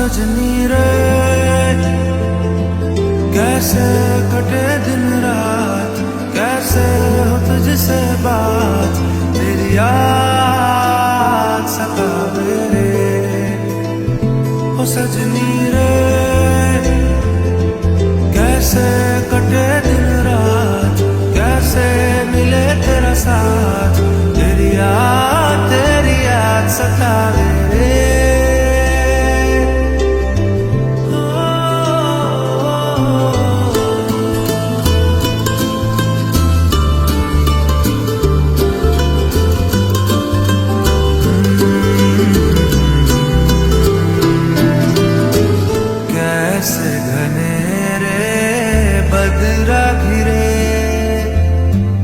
सजनी रे कैसे कटे दिन रात, कैसे हो तुझसे बात, तेरी याद सतावे रे। ओ सजनी रे कैसे कटे दिन रात, कैसे मिले तेरा साथ, तेरी याद सतावे रे। कैसे घनेरे बदरा घिरे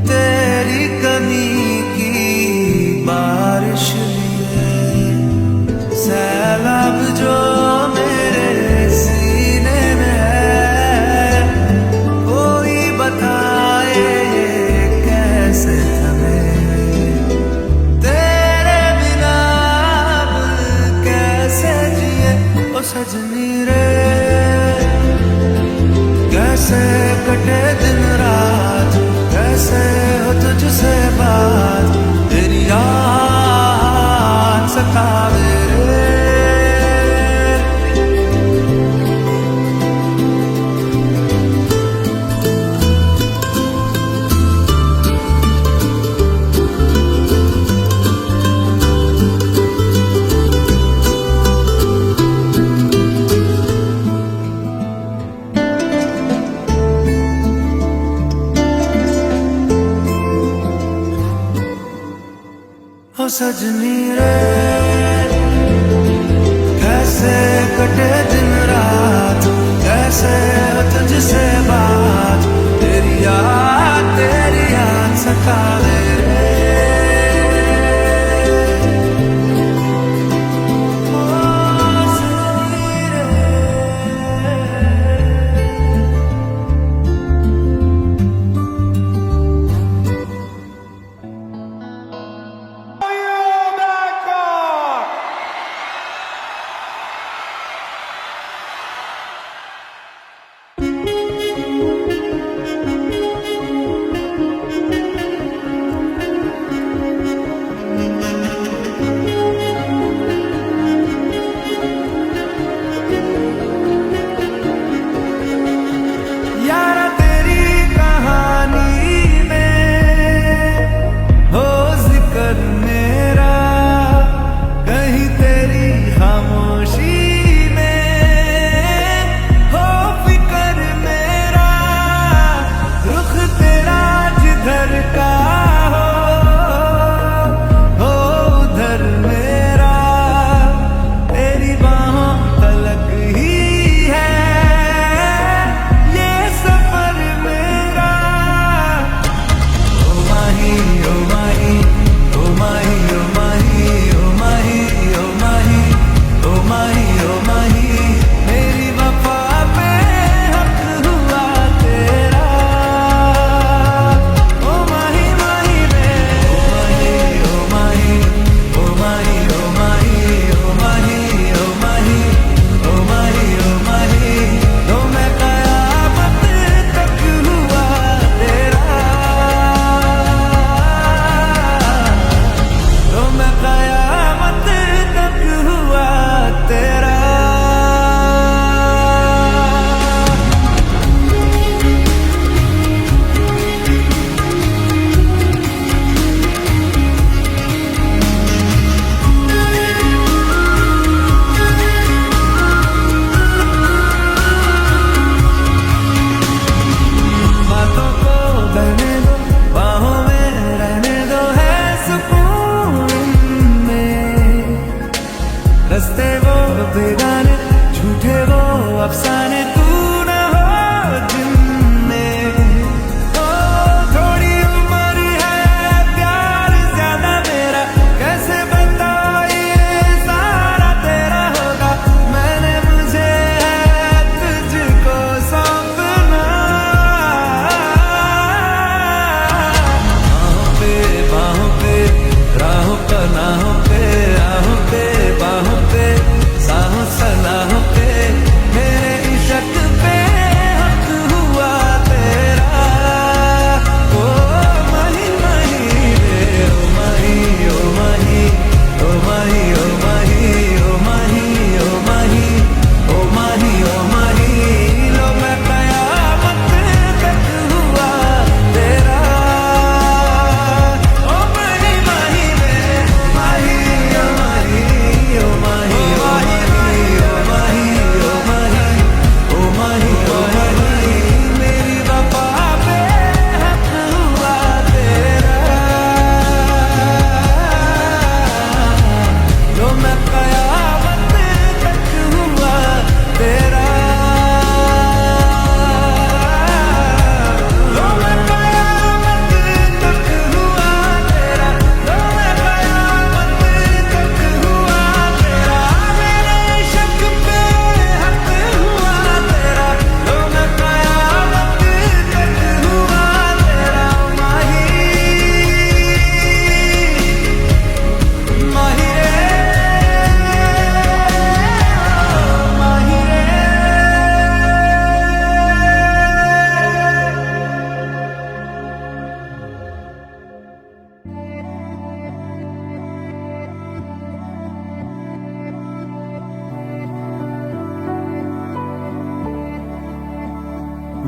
तेरी कमी की बारिश लिए, सैलाब जो मेरे सीने में है, कोई बताए ये कैसे थमे, तेरे बिना अब कैसे जिए। ओ सजनी रे कैसे कटे दिन रात, कैसे हो तुझसे बात, तेरी याद सतावे रे। ओ सजनी रे कैसे कटे दिन रात, कैसे हो तुझसे बात, तेरी याद सतावे रे। ओ सजनी रे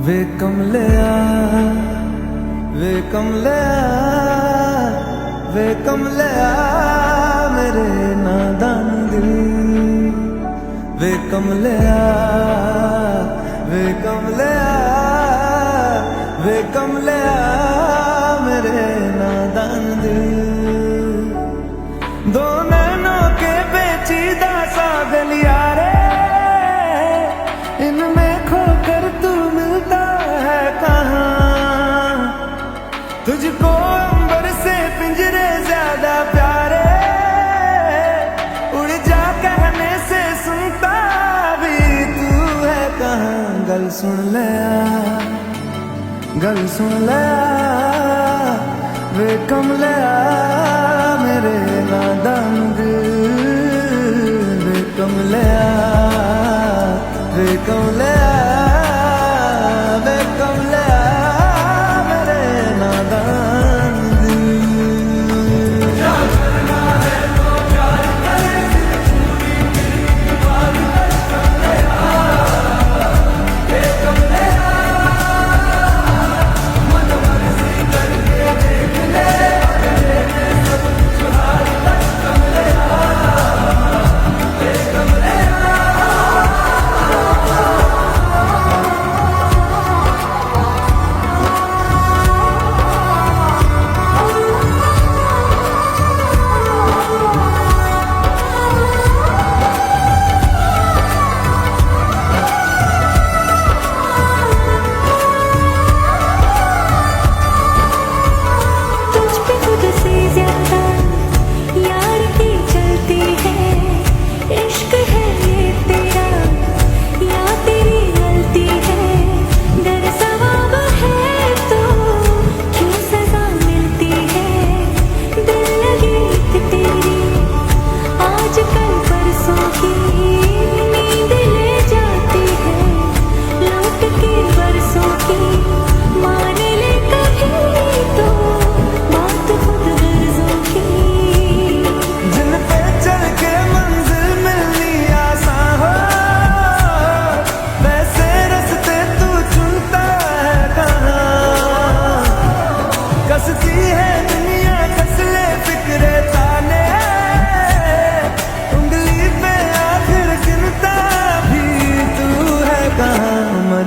वे कमलिया वे कमलिया वे कमलिया मेरे नादान दिल वे कमलिया वे कमलिया वे कमलिया मेरे नादान दिल दो नैनों के पेचीदा सा गलियारे इनमें खोकर तू मिलता है कहाँ तुझको अंबर से पिंजरे ज्यादा प्यारे उड़ जा कहने से सुनता भी तू है कहाँ गल सुन ले वे कमलिया मेरे नादान दिल वे कमलिया वे कमलिया वे कमलिया मेरे नादान दिल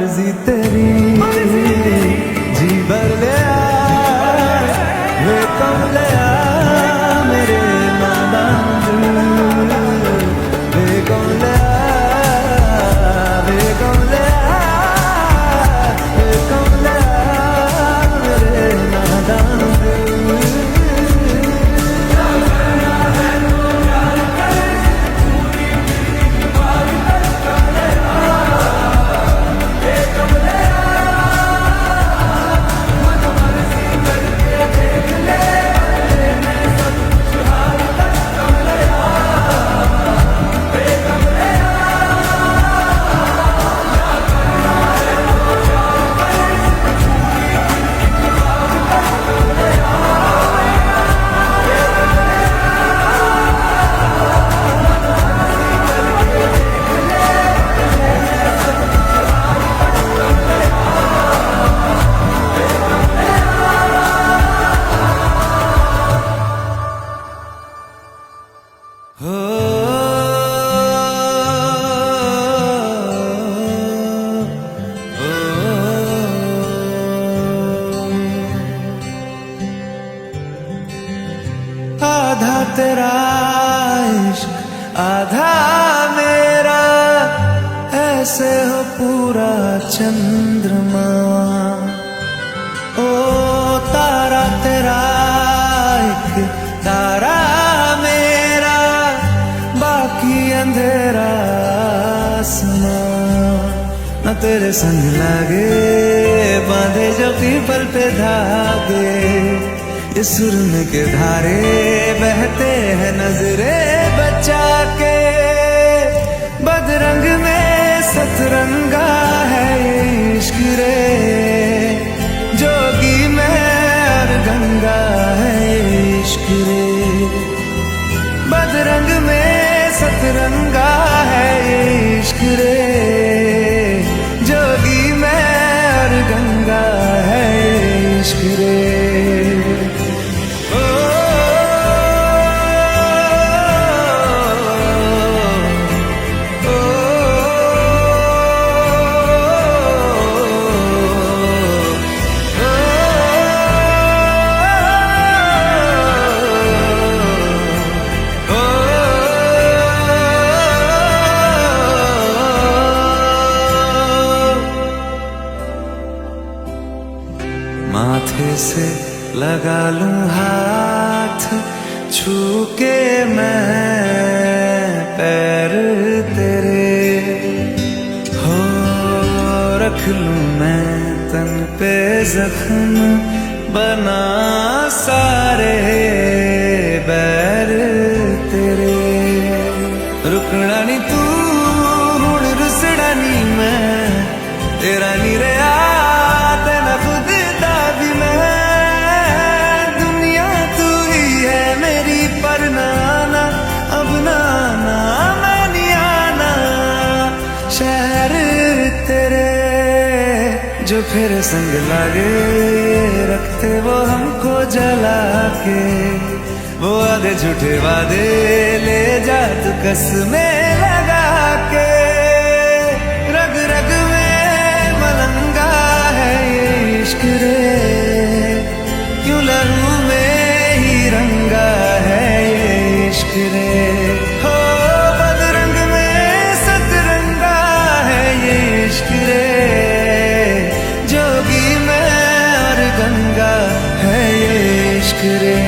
मर्जी तेरी जी भर ले वे कमलिया मेरे नादान दिल वे कमलिया वे कमलिया वे कमलिया मेरे नादान दिल आधा तेरा इश्क आधा मेरा ऐसे हो पूरा चंद्रमा ओ तारा तेरा एक तारा मेरा बाकी अंधेरा आसमां न तेरे संग लागे बांधे जो पीपल पे धागे ये सुरन के धारे बहते हैं नजरे बचा के बदरंग में सतरंगा है ये इश्क रे जोगी में और गंगा है ये इश्क रे बदरंग में सतरंगा है ये इश्क रे जोगी में और इश्क रे। ओ, ओ, माथे से लगा लूं हाथ, छू के मैं पैर तेरे, हो रख लूं मैं तन पे जख्म, बना सारे बैर तेरे। रुकना नी तू हुण रुसड़ा नी मैं, तेरा नी रहा तेना खुद दा भी मैं। दुनिया तू ही है मेरी पर नाना, अब नाना मैं नहीं आना। शहर तेरे जो फिर संग लागे, रखते वो हमको जला के। वो आधे झूठे वादे ले जा तू कसमें लगा के। रग रग में मलंगा है ये इश्क रे, क्यों लहू में ही रंगा है ये इश्क रे। हो बदरंग में सतरंगा है ये इश्क रे, जोगी में और गंगा है ये इश्क रे।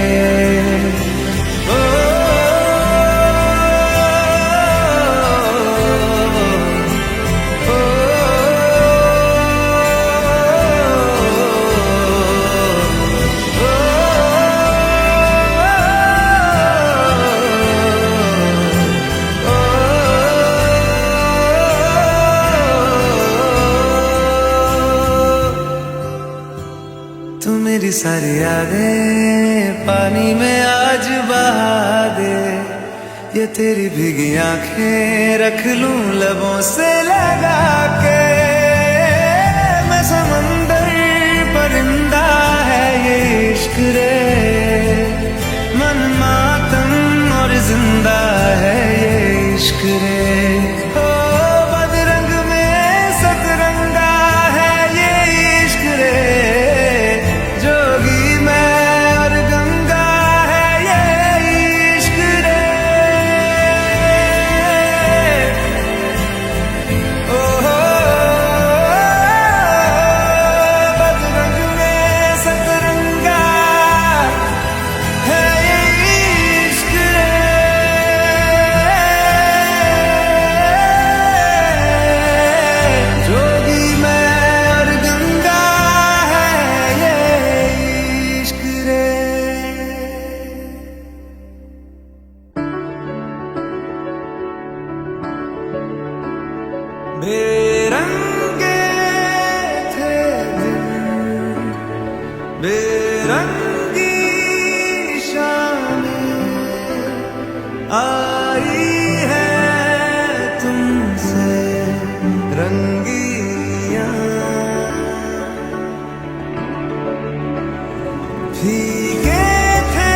तू मेरी सारी यादें पानी में आज बहा दे। ये तेरी भीगी आंखें रख लूं लबों से लगा के। मैं समंदर परिंदा है ये इश्क रे, मन मातम और जिंदा है ये इश्क रे। ओ बदरंग में सतरंगा है ये इश्क रे, बेरंगे थे दिन, बेरंगी शामें आई है तुमसे रंगियां। भीगे थे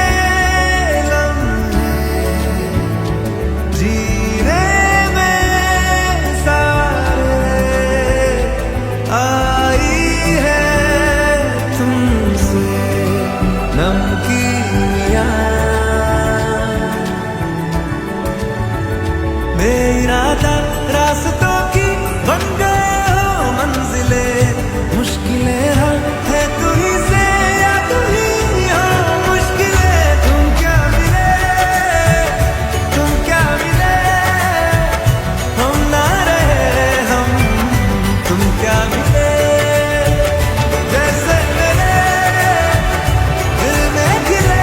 लम्हे जीने बेइरादा रास्तों की बन गए हो मंजिलें, मुश्किलें है तू ही से या तू ही हो मुश्किलें। तुम क्या मिले हम ना रहे हम, तुम क्या मिले जैसे मेरे दिल में खिले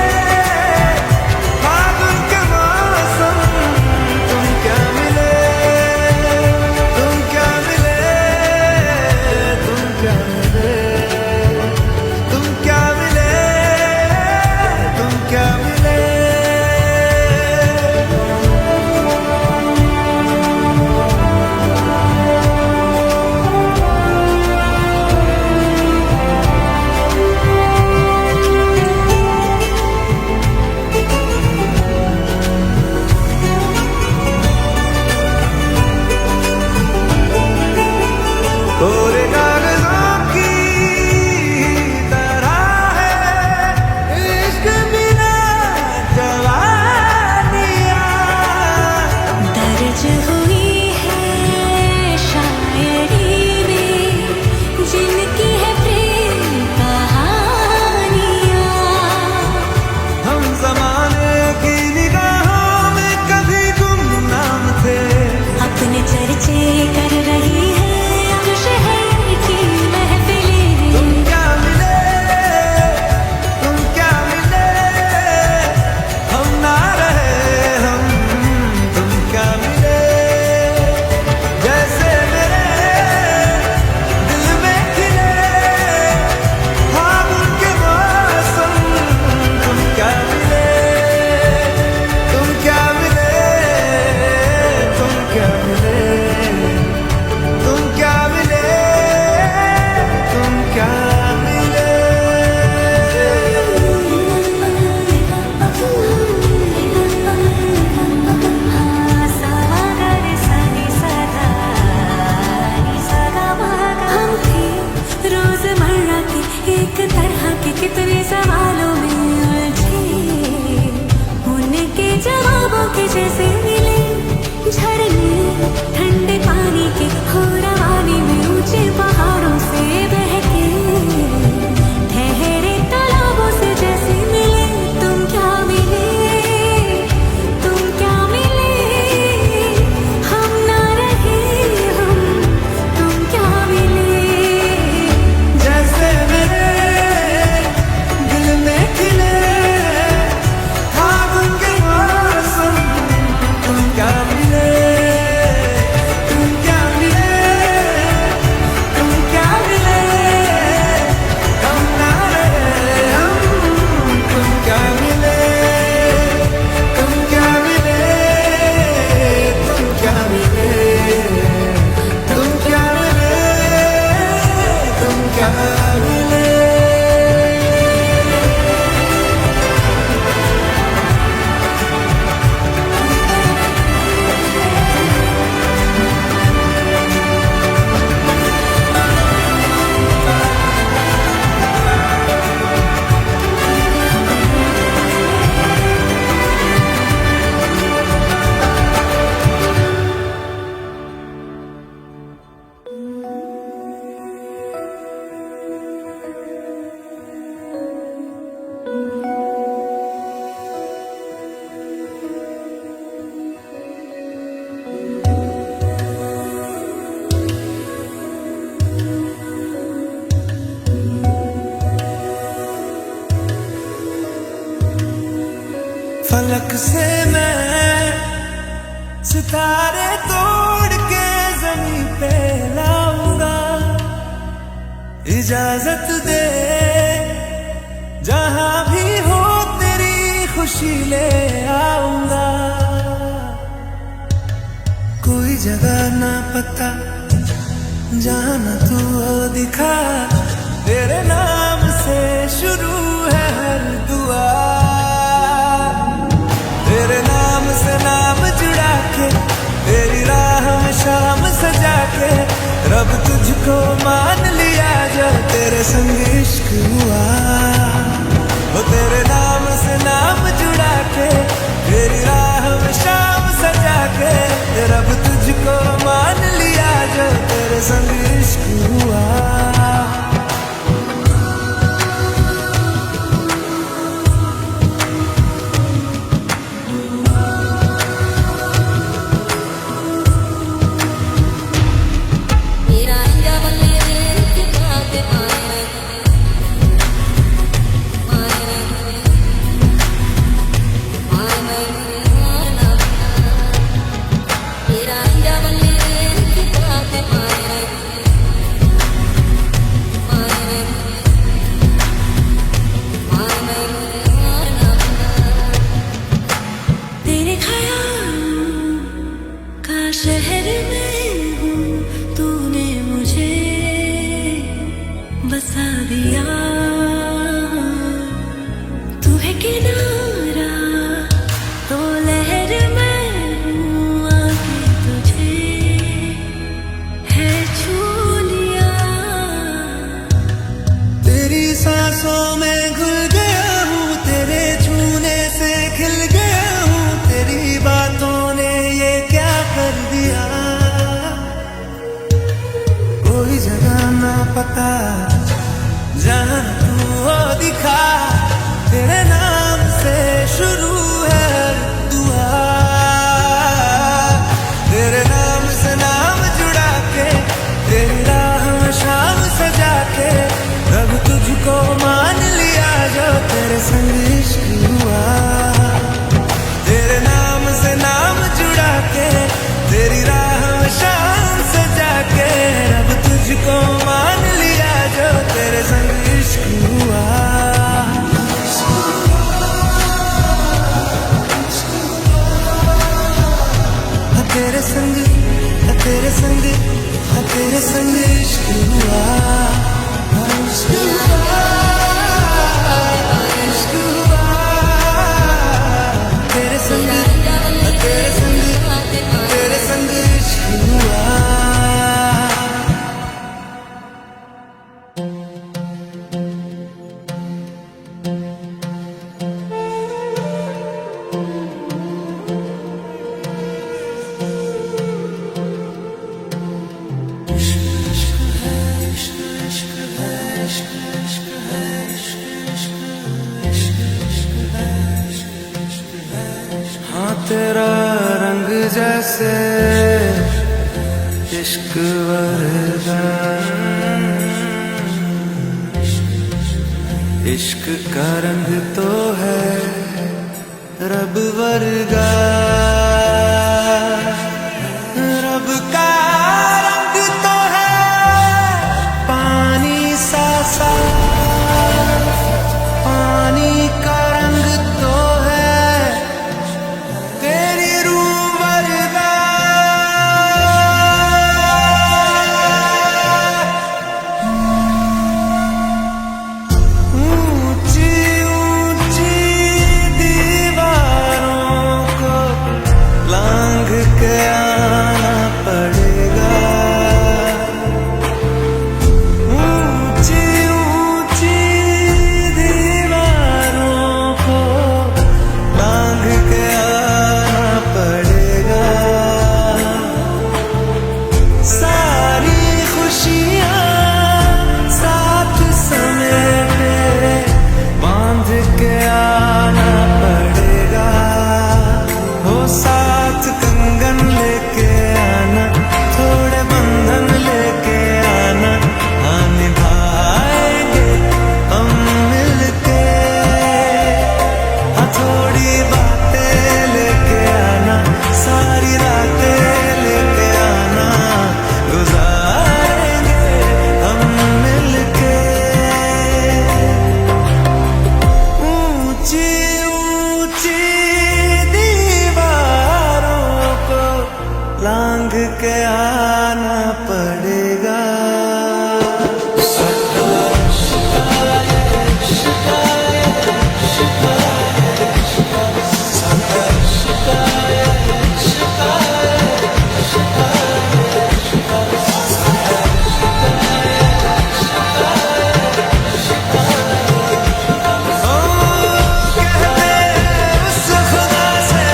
जैसे मिले झरने ठंडे पानी के, हो रवानी में ऊंचे पहाड़ों से बहके, ठहरे तालाबों से जैसे मिले। तुम क्या मिले, तुम क्या मिले, हम ना रहे हम, तुम क्या मिले। जैसे मेरे दिल में खिले फागुन के मौसम, तुम क्या मिले, तुम क्या मिले, तुम क्या मिले, हम ना रहे हम, तुम क्या मिले, तुम क्या मिले, तुम क्या मिले, तुम क्या मिले, तुम क्या मिले। फलक से मैं सितारे तोड़ के जमीन पे लाऊंगा, इजाजत दे जहां भी हो तेरी खुशी ले आऊंगा। कोई जगह ना पता जहां न तू हो दिखा, तेरे नाम से शुरू है हर दुआ, तेरे नाम से नाम जुड़ा के, तेरी राह में शाम सजा के, रब तुझको मान लिया जो तेरे संग इश्क हुआ। वो तेरे नाम से नाम जुड़ा के, तेरी राह में शाम सजा के, रब तुझको मान लिया जो तेरे संग इश्क हुआ। तेरे ख्यालों का शहर में हूँ, तूने मुझे बसा दिया। तू है किनारा तो लहर में हूँ, आके तुझे है छू लिया। तेरी सांसों में घुल गया हूँ, तेरे छूने से खिल गया हूँ, तेरी बातों ने ये क्या कर दिया। कोई जगह ना पता जहां तू हो दिखा, तेरे नाम से शुरू है हर दुआ, तेरे नाम से नाम जुड़ा के, तेरी राह में शाम सजा के, रब तुझको मान लिया जो तेरे संग इश्क हुआ। तेरे नाम से नाम जुड़ा के, तेरी राह में शाम सजा के, रब तुझको मान लिया जो तेरे संग इश्क हुआ। तेरे संग, तेरे संग, तेरे संग इश्क हुआ, इश्क हुआ, इश्क हुआ। तेरा रंग जैसे इश्क वर्गा, इश्क का रंग तो है रब वर्गा, रब का रंग तो है पानी सा साफ, पानी का रंग तो है तेरी रूह वर्गा। ऊंची ऊंची दीवारों को लांघ के आना पड़ेगा, ऊंची ऊंची दीवारों को लांघ के आना पड़ेगा। सारी खुशियाँ साथ समेटे बांध के आना पड़ेगा, हो साथ कंगन लेके आना, थोड़े बंधन लेके आना, हाँ निभाएंगे हम मिलके, हाँ थोड़ी बातें लेके आना, सारी रातें लेके आना, गुजारेंगे हम मिलके। ऊंची ऊंची दीवारों को लांघ के आना पड़ेगा। उस खुदा से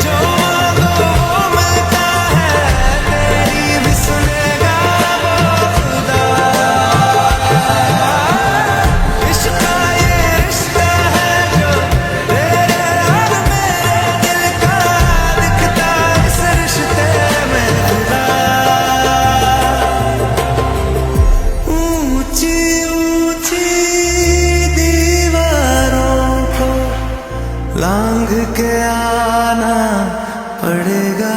जो मांगो वो मिलता है, तेरी भी सुनेगा वो खुदा। इश्क का ये रिश्ता है जो तेरे और मेरे दिल का, दिखता इस रिश्ते में खुदा। ऊंची ऊंची दीवारों को लांघ के आना पड़ेगा।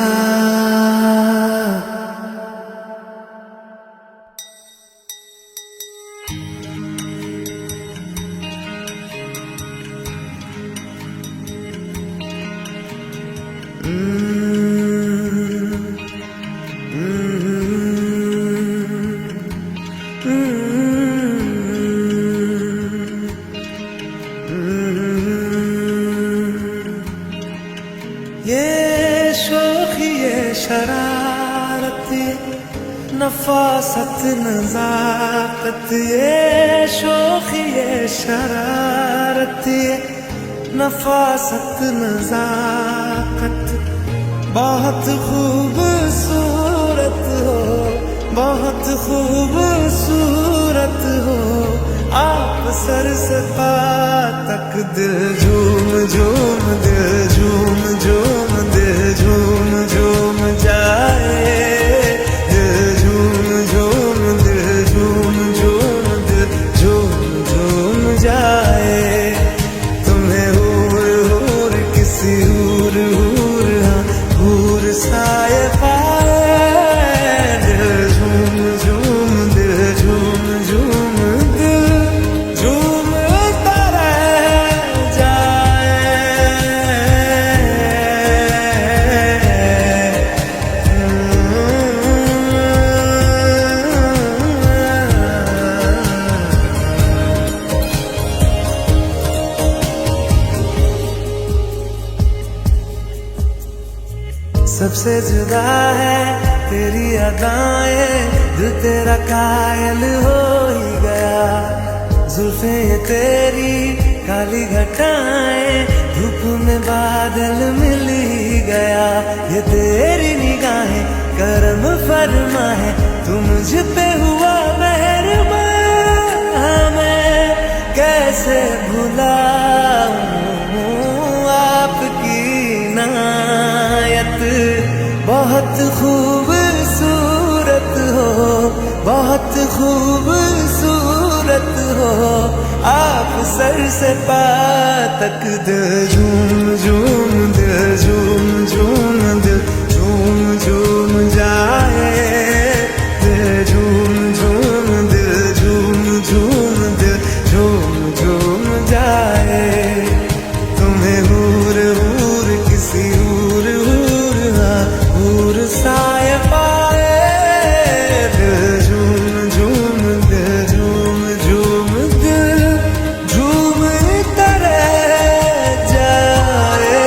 ये शोखी ये शरारत, ये नफासत नजाकत, ये शोखी ये शरारत, ये नफासत नजाकत, बहुत खूबसूरत हो, बहुत खूबसूरत हो। आप सर से पा तक दिल झूम झूम, दिल झूम झूम, दिल झूम झूम जाए, दिल झूम झूम, दिल झूम झूम, दिल झूम झूम जाए। तुम्हें हूर हूर किसी हूर हूर, हाँ हूर साए पाए, दिल झूम झूम, दिल झूम झूम, दिल झूमता रह जाए। सबसे जुदा है तेरी अदाएं, दिल तेरा कायल हो ही गया। जुल्फे ये तेरी काली घटाएं, धूप में बादल मिल ही गया। ये तेरी निगाहें करम फरमा है, तू मुझ पे हुआ मेहरबान, मैं कैसे भुलाऊं आपकी नाम। खूबसूरत हो, आप सर से पाँव तक। दिल झूम झूम, दिल झूम झूम, दिल झूम झूम जाए। दिल झूम झूम, दिल झूम झूम, दिल झूम झूम जाए। तुम्हें हूर हूर किसी हूर हूर, हाँ हूर साए पाए। दिल झूम झूम, दिल झूम झूम, दिल झूम तरह जाए।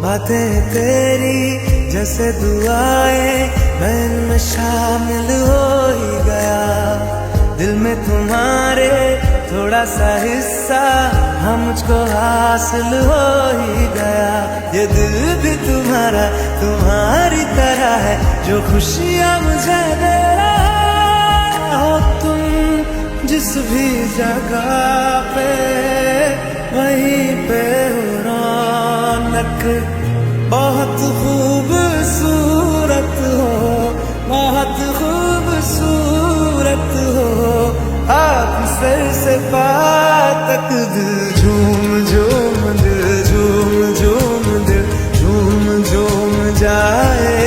बातें तेरी जैसे दुआएं, मैं इनमें शामिल हो ही गया। दिल में तुम्हारे थोड़ा सा हिस्सा, हाँ मुझको हासिल हो ही गया। ये दिल भी तुम्हारा तुम्हारी तरह है, जो खुशियाँ मुझे दे रहा हो तुम। जिस भी जगह पे वहीं पे हो रौनक। बहुत खूबसूरत हो, बहुत खूबसूरत हो, आप सर से पाँव तक। दिल झूम झूम, दिल झूम झूम, दिल झूम झूम जाए।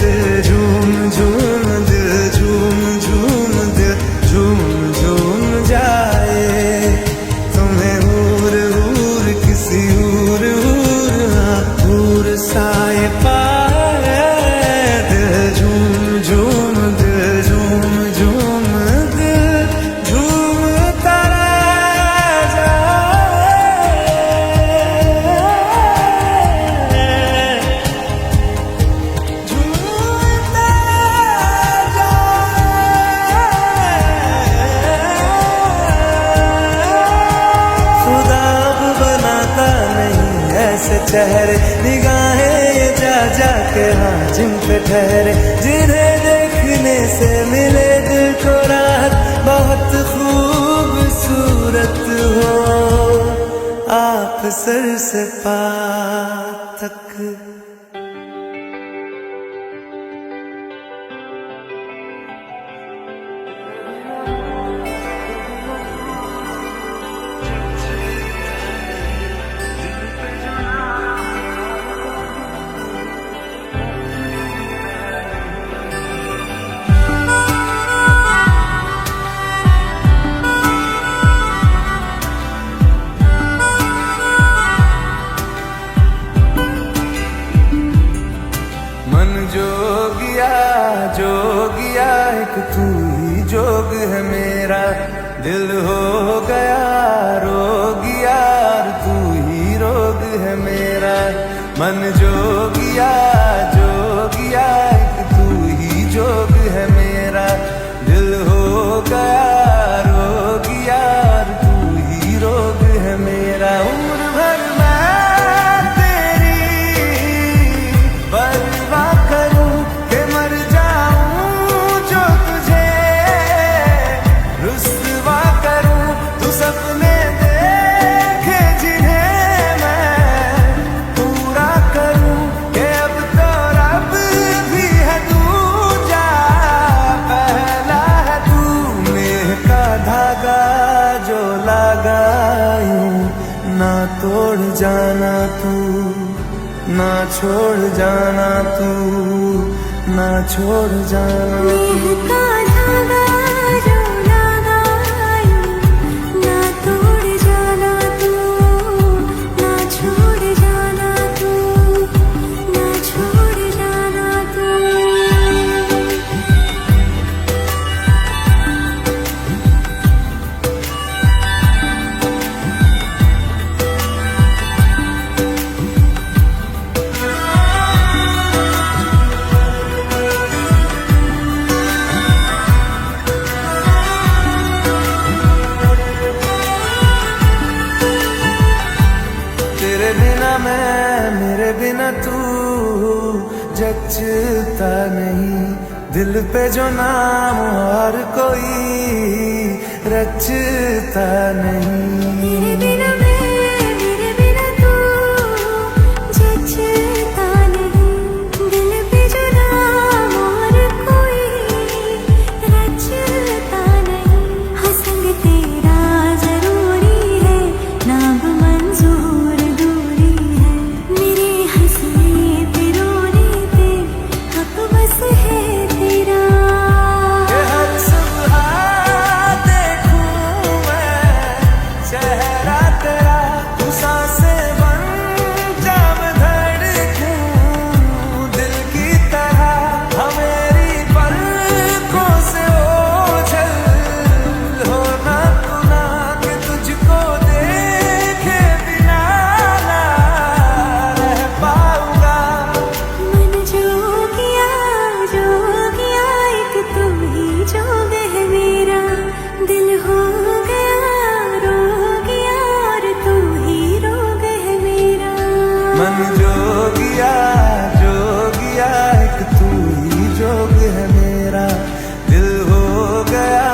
दिल झूम झूम, दिल झूम झूम, दिल झूम झूम जाए। तुम्हें हूर हूर किसी हूर हूर, हाँ हूर साए पाए। दिल झूम झूम, दिल झूम झूम, दिल झूम तरह जाए। झूमता जाए। खुदा अब बनाता नहीं ऐसे चेहरे, निगाहें ये जा जा के हाँ जिन पे ठहरे। जिन्हें देखने से मिले दिल को राहत, बहुत खूबसूरत हो, आप सर से पाँव तक। मन जोगिया जोगिया, एक तू ही जोग है मेरा। दिल हो गया रोगिया, तू ही रोग है मेरा। मन जोगिया जोगिया, एक तू ही जोग है मेरा। दिल हो गया रोगिया, तू ही रोग है मेरा। उम्र भर मैं तेरी परवाह करूं कि मर जाऊं जो तुझे रुस्वा करूं। तू सपने देखे जिन्हें मैं पूरा करूं, कि अब तो रब भी है दूजा, पहला है तू। नेह का धागा जो लगायूं, ना तोड़ जाना तू, ना छोड़ जाना तू, ना छोड़ जाना तू। नेह का धागा जो लगायूं, ना तोड़ जाना तू, ना छोड़ जाना तू, ना छोड़ जाना तू। जचता नहीं, दिल पे जो नाम और कोई रचता नहीं। मेरे बिना मेरे बिना तू जचता नहीं, दिल पे जो नाम और कोई रचता नहीं। हाँ संग तेरा जरूरी है, नाम मंजूर दूरी है। मेरे हंसने पे रोने पे हक बस है तेरा। ये हर सुबह देखूं मैं चेहरा तेरा, तू सांसें बन जा मैं धड़कूं दिल की तरह। हाँ मेरी पलकों से ओझल होना तू ना, कि तुझको देखे बिना ना रह पाऊंगा। मन जोगिया जोगिया एक तू ही जोग है मेरा, दिल हो गया रोगिया और तू ही रोग है मेरा। मन जोगिया जोगिया एक तू ही जोग है मेरा, दिल हो गया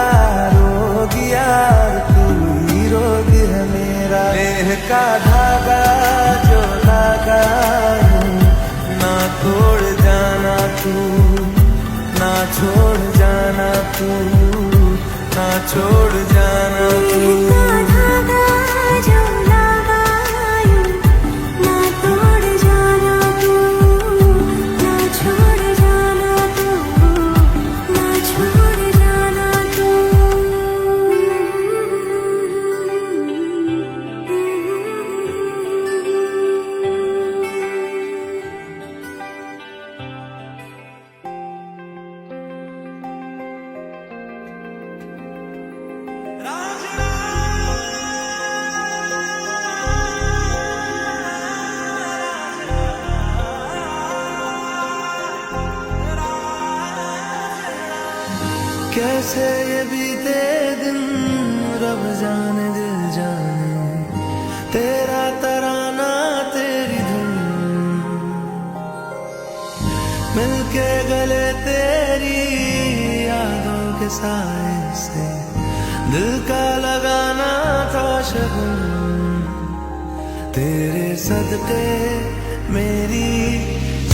रोगिया और तू ही रोग है मेरा। लेह का धागा जो लगा यूं, ना तोड़ जाना तू, ना छोड़ जाना तू, ना छोड़ जाना तू। का धागा जो लगा यूं, ना तोड़ जाना तू, ना छोड़ जाना तू, ना छोड़ जाना तू। कैसे ये बीते दिन रब जाने दिल जाने, तेरा तराना तेरी धुन मिलके गले तेरी यादों के साए से, दिल का लगाना था शगुन। तेरे सदके मेरी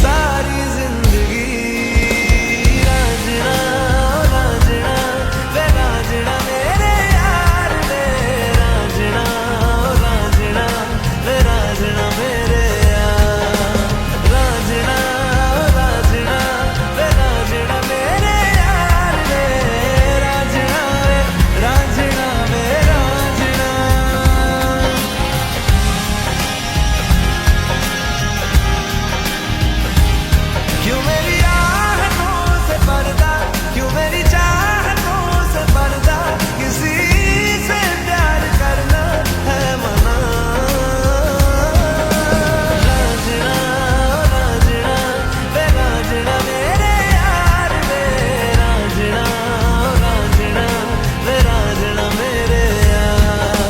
सारी जिंदगी रांझना रांझना वे रांझना मेरे यार वे रांझना रांझना वे रांझना मेरे यार। रांझना रांझना वे रांझना मेरे यार वे रांझना वे रांझना वे रांझना। क्यों मेरी आहटों से पर्दा, क्यों मेरी चाहतों से पर्दा, किसी से प्यार करना है मना। रांझना रांझना वे रांझना मेरे यार वे रांझना रांझना वे रांझना मेरे यार।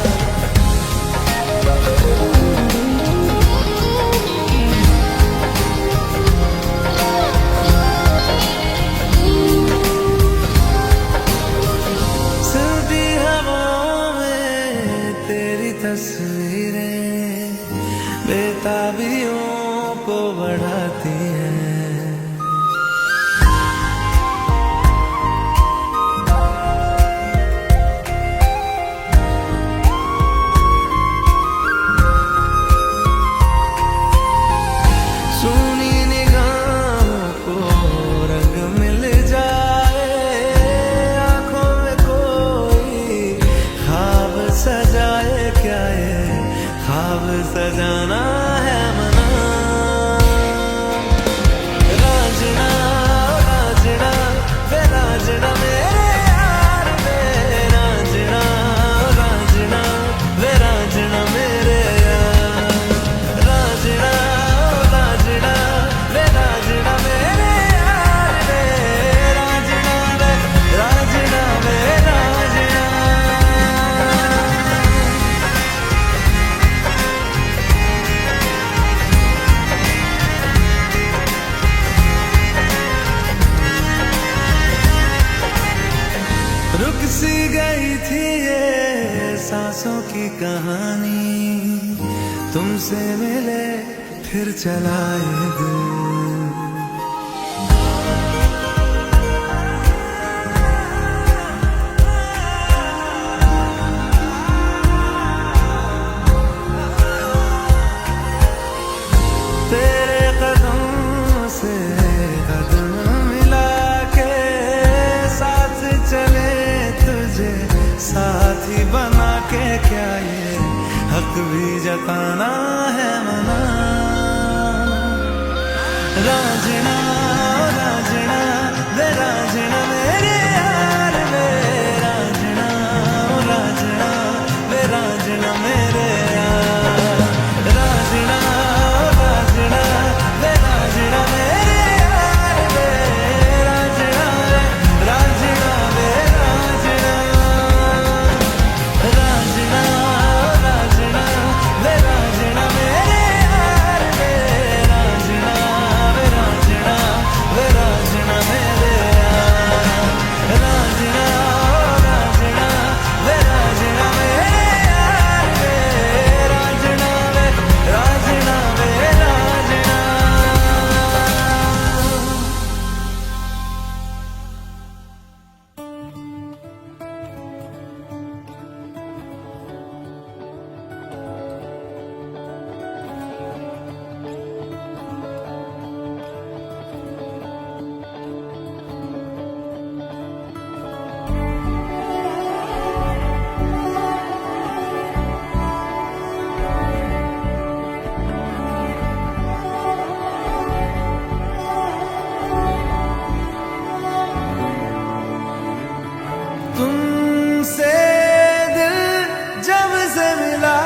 सी गई थी ये सांसों की कहानी, तुमसे मिले फिर चला ये दिल। तेरे कदम से कदम मिला के साथ चले, तुझे साथी बना के क्या ये हक भी जताना है मना। राजना राजना वे राजना मेरे यार वे राजना, राजना वे राजना मेरे यार, राजना राजना वे राजना मेरे यार वे राजना, राजना वे राजना, राजना राजना वे राजना मेरे यार वे राजना, वे राजना वे राजना मेरे यार, राजना राजना वे राजना मेरे यार वे राजना, वे राजना वे राजना। तुमसे दिल जब से मिला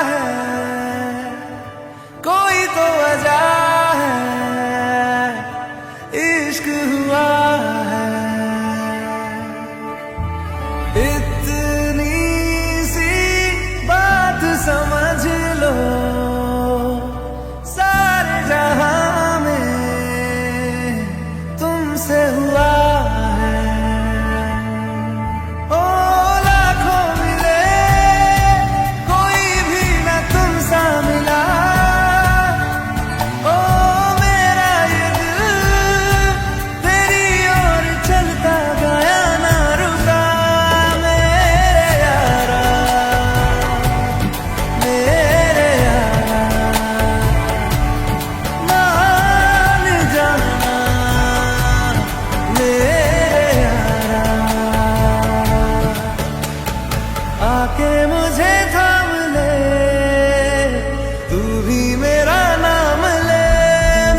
है, कोई तो वजह है, इश्क हुआ है। इतनी सी बात समझ लो, सारे जहां में तुमसे हुआ है। ओ लाखों मिले कोई भी न तुम सा मिला, ओ मेरा ये दिल तेरी ओर चलता गया ना रुका। मेरे यारा मेरे यारा मान जाना, मेरे यारा आके मुझे थाम ले, तू भी मेरा नाम ले।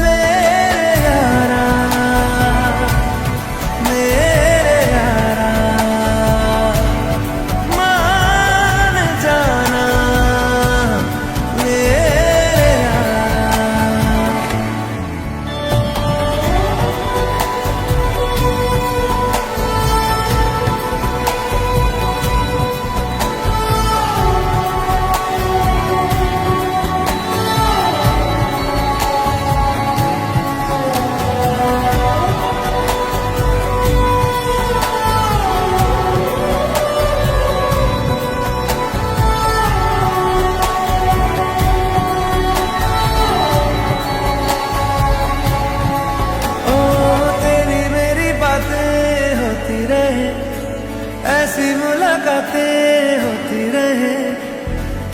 मेरे यारा मेरे यारा मान जाना, मेरे यारा। ओ तेरी मेरी बातें होती रहे, ऐसी मुलाकातें होती रहे,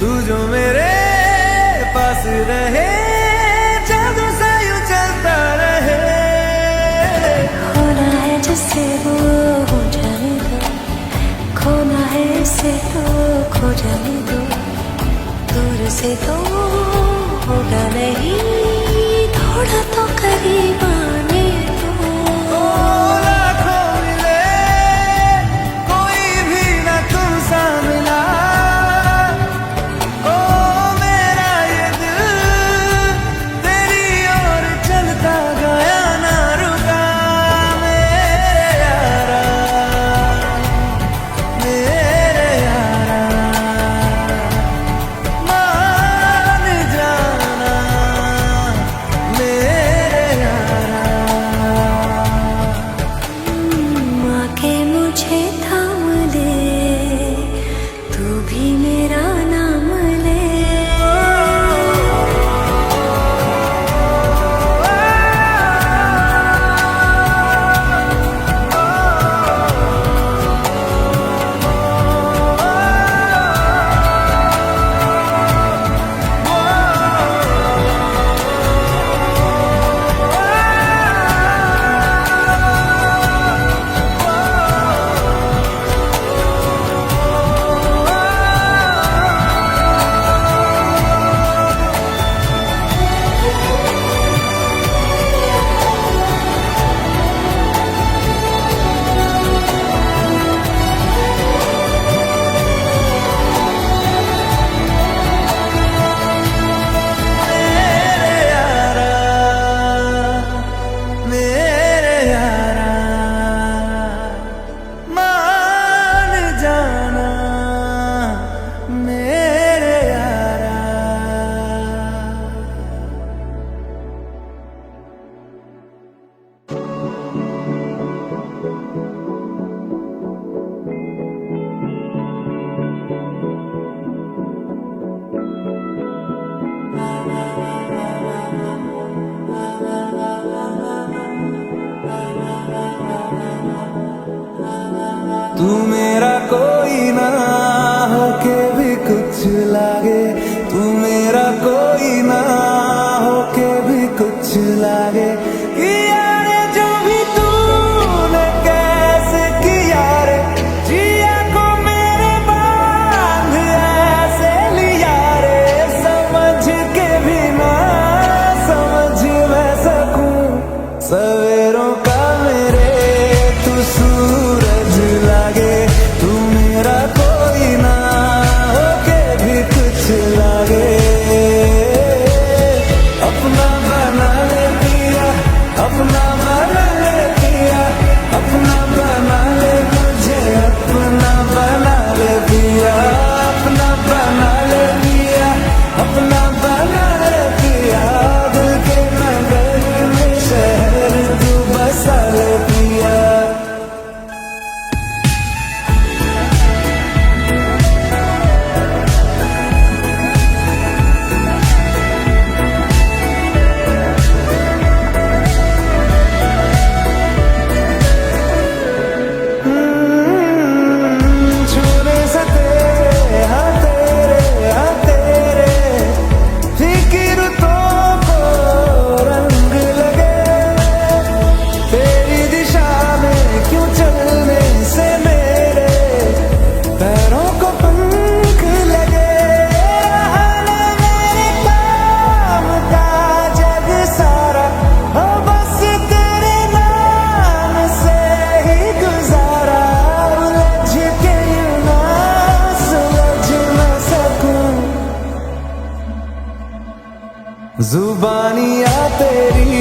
तू जो मेरे पास रहे, जादू सा यूं चलता रहे। होना है जिससे वो हो जाने दो, खोना है इसे तो खो जाने दो, दूर से तो होगा नहीं, थोड़ा तो करीब आने दो। ओ लाखों मिले कोई भी न तुम सा मिला, ओ मेरा ये दिल तेरी ओर चलता गया ना रुका। मेरे यारा मेरे यारा मान जाना, मेरे यारा आके मुझे थाम ले, तू मेरा कोई ना होके भी कुछ लागे, तू मेरा कोई ना होके भी कुछ लागे। किया रे जो भी तूने कैसे किया रे, जिया को मेरे बांध ऐसे लिया रे, समझ के भी ना समझ मैं सकूं सवेरों का मेरे तू सूरज लागे, तू मेरा कोई ना होके भी कुछ लागे। अपना बना ले पिया, अपना बना ले पिया, अपना बना ले मुझे, अपना बना ले पिया, अपना बना ले पिया, अपना बना ले पिया। दिल के नगर में शहर तू बसा ले पिया। छूने से तेरे हाँ तेरे फीकी रुतों को रंग लगे, तेरी दिशा में क्यों चलने से मेरे पैरों को पंख लगे। हाल मेरे काम का जग सारा हो बस तेरे नाम से ही गुजारा, उलझ के यूं ना सुलझ न सकूं। जुबानियाँ तेरी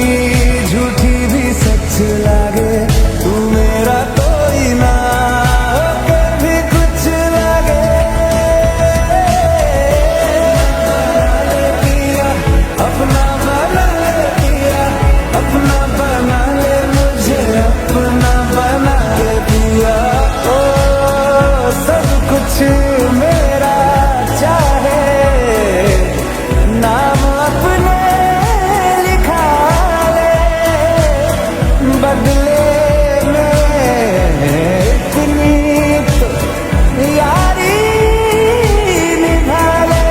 झूठी भी सच लागे, तू मेरा कोई ना होके भी कुछ लागे। अपना बना ले पिया, अपना बना ले मुझे, अपना बना ले पिया। ओ सब कुछ मेरा चाहे, नाम अपने लिखा ले, बदले में इतनी तो यारी निभा ले।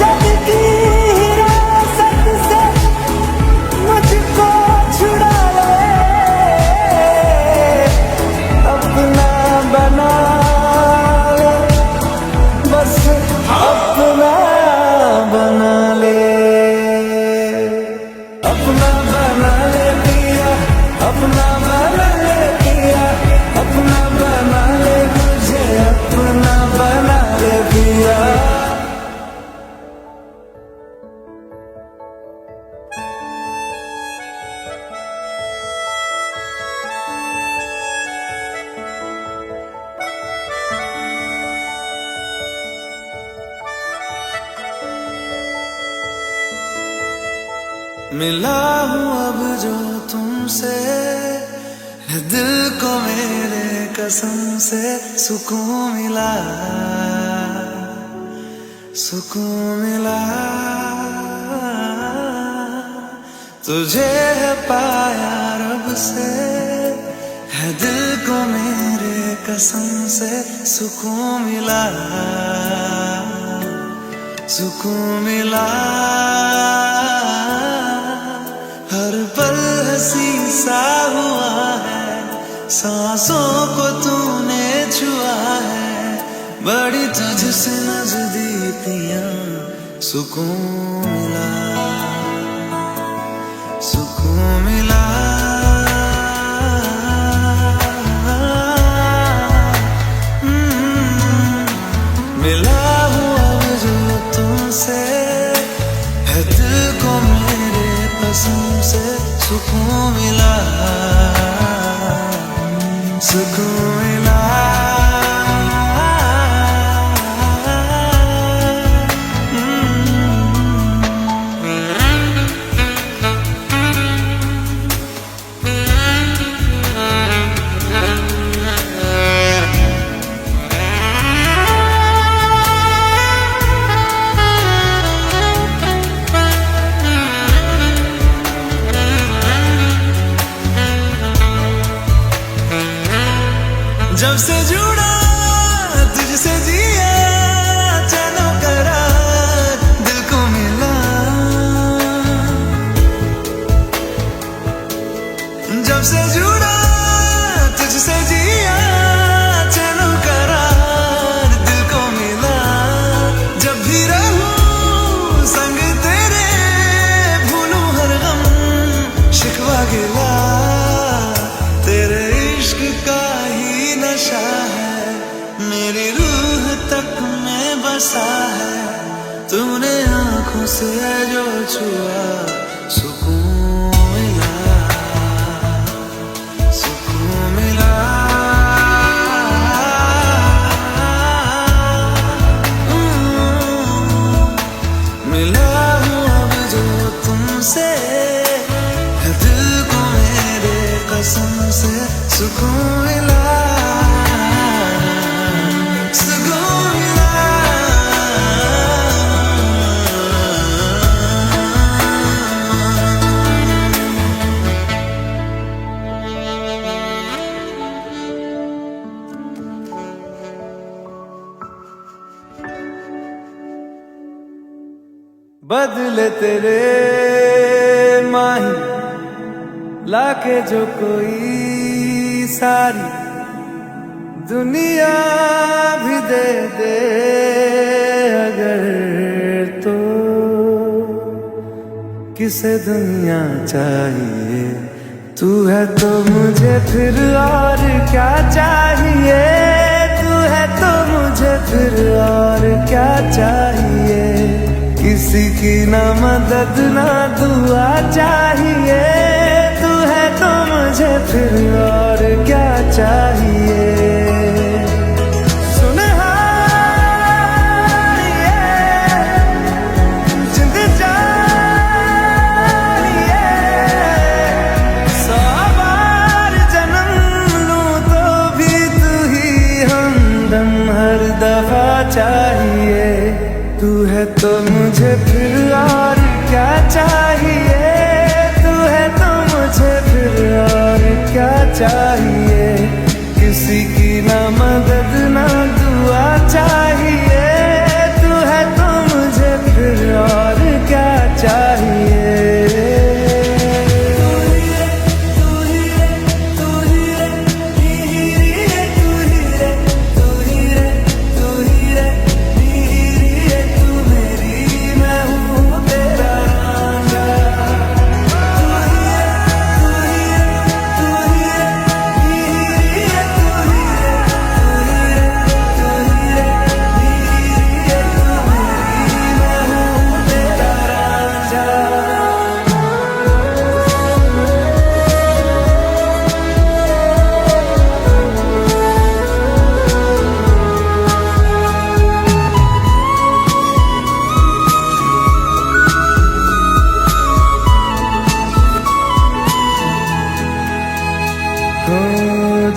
जग की हिरासत से मुझको छुड़ा ले, अपना बना ले, बस अपना बना ले। अपना बना ले पिया, अपना बना ले पिया, अपना बना ले मुझे, अपना बना ले पिया। मिला हूँ अब जो तुमसे, है दिल को मेरे कसम से सुकून मिला, सुकून मिला। तुझे है पाया रब से, है दिल को मेरे कसम से सुकून मिला, सुकून मिला। हर पल हंसी सा हुआ है, सांसों को तूने छुआ है, बड़ी तुझसे नजदीकियां, सुकून मिला, सुकून मिला। मिला हूँ अब जो तुमसे, है दिल को मेरे कसम से सुकून मिला, सुकून मिला। जब से जुड़ा तुझसे जिया चैनो करार दिल को मिला। जब से जुड़ा तुझसे जिया चैनो करार दिल को मिला। जब भी रहूं संग तेरे भूलूं हर गम शिकवा गिला। तेरे इश्क का ही नशा है मेरी रूह तक में बसा है। तूने आंखों से जो छुआ सुकून मिला, सुकून मिला। मिला हूँ अब जो तुमसे है दिल को मेरे कसम से सुकून मिला, सुकून मिला। बदले तेरे माही लाके जो कोई सारी दुनिया भी दे दे अगर तो किसे दुनिया चाहिए। तू है तो मुझे फिर और क्या चाहिए। तू है तो मुझे फिर और क्या चाहिए। किसी की ना मदद ना दुआ चाहिए। तू है तो मुझे फिर और क्या चाहिए। सुन हारिए जिंद जानिए 100 बार जन्म लूं तो भी तू ही हमदम हर दफा चाहिए। तू है तो मुझे फिर और क्या चाहिए। तू है तो मुझे फिर और क्या चाहिए। किसी की ना मदद ना दुआ चाहिए। तू है तो मुझे फिर और क्या चाहिए।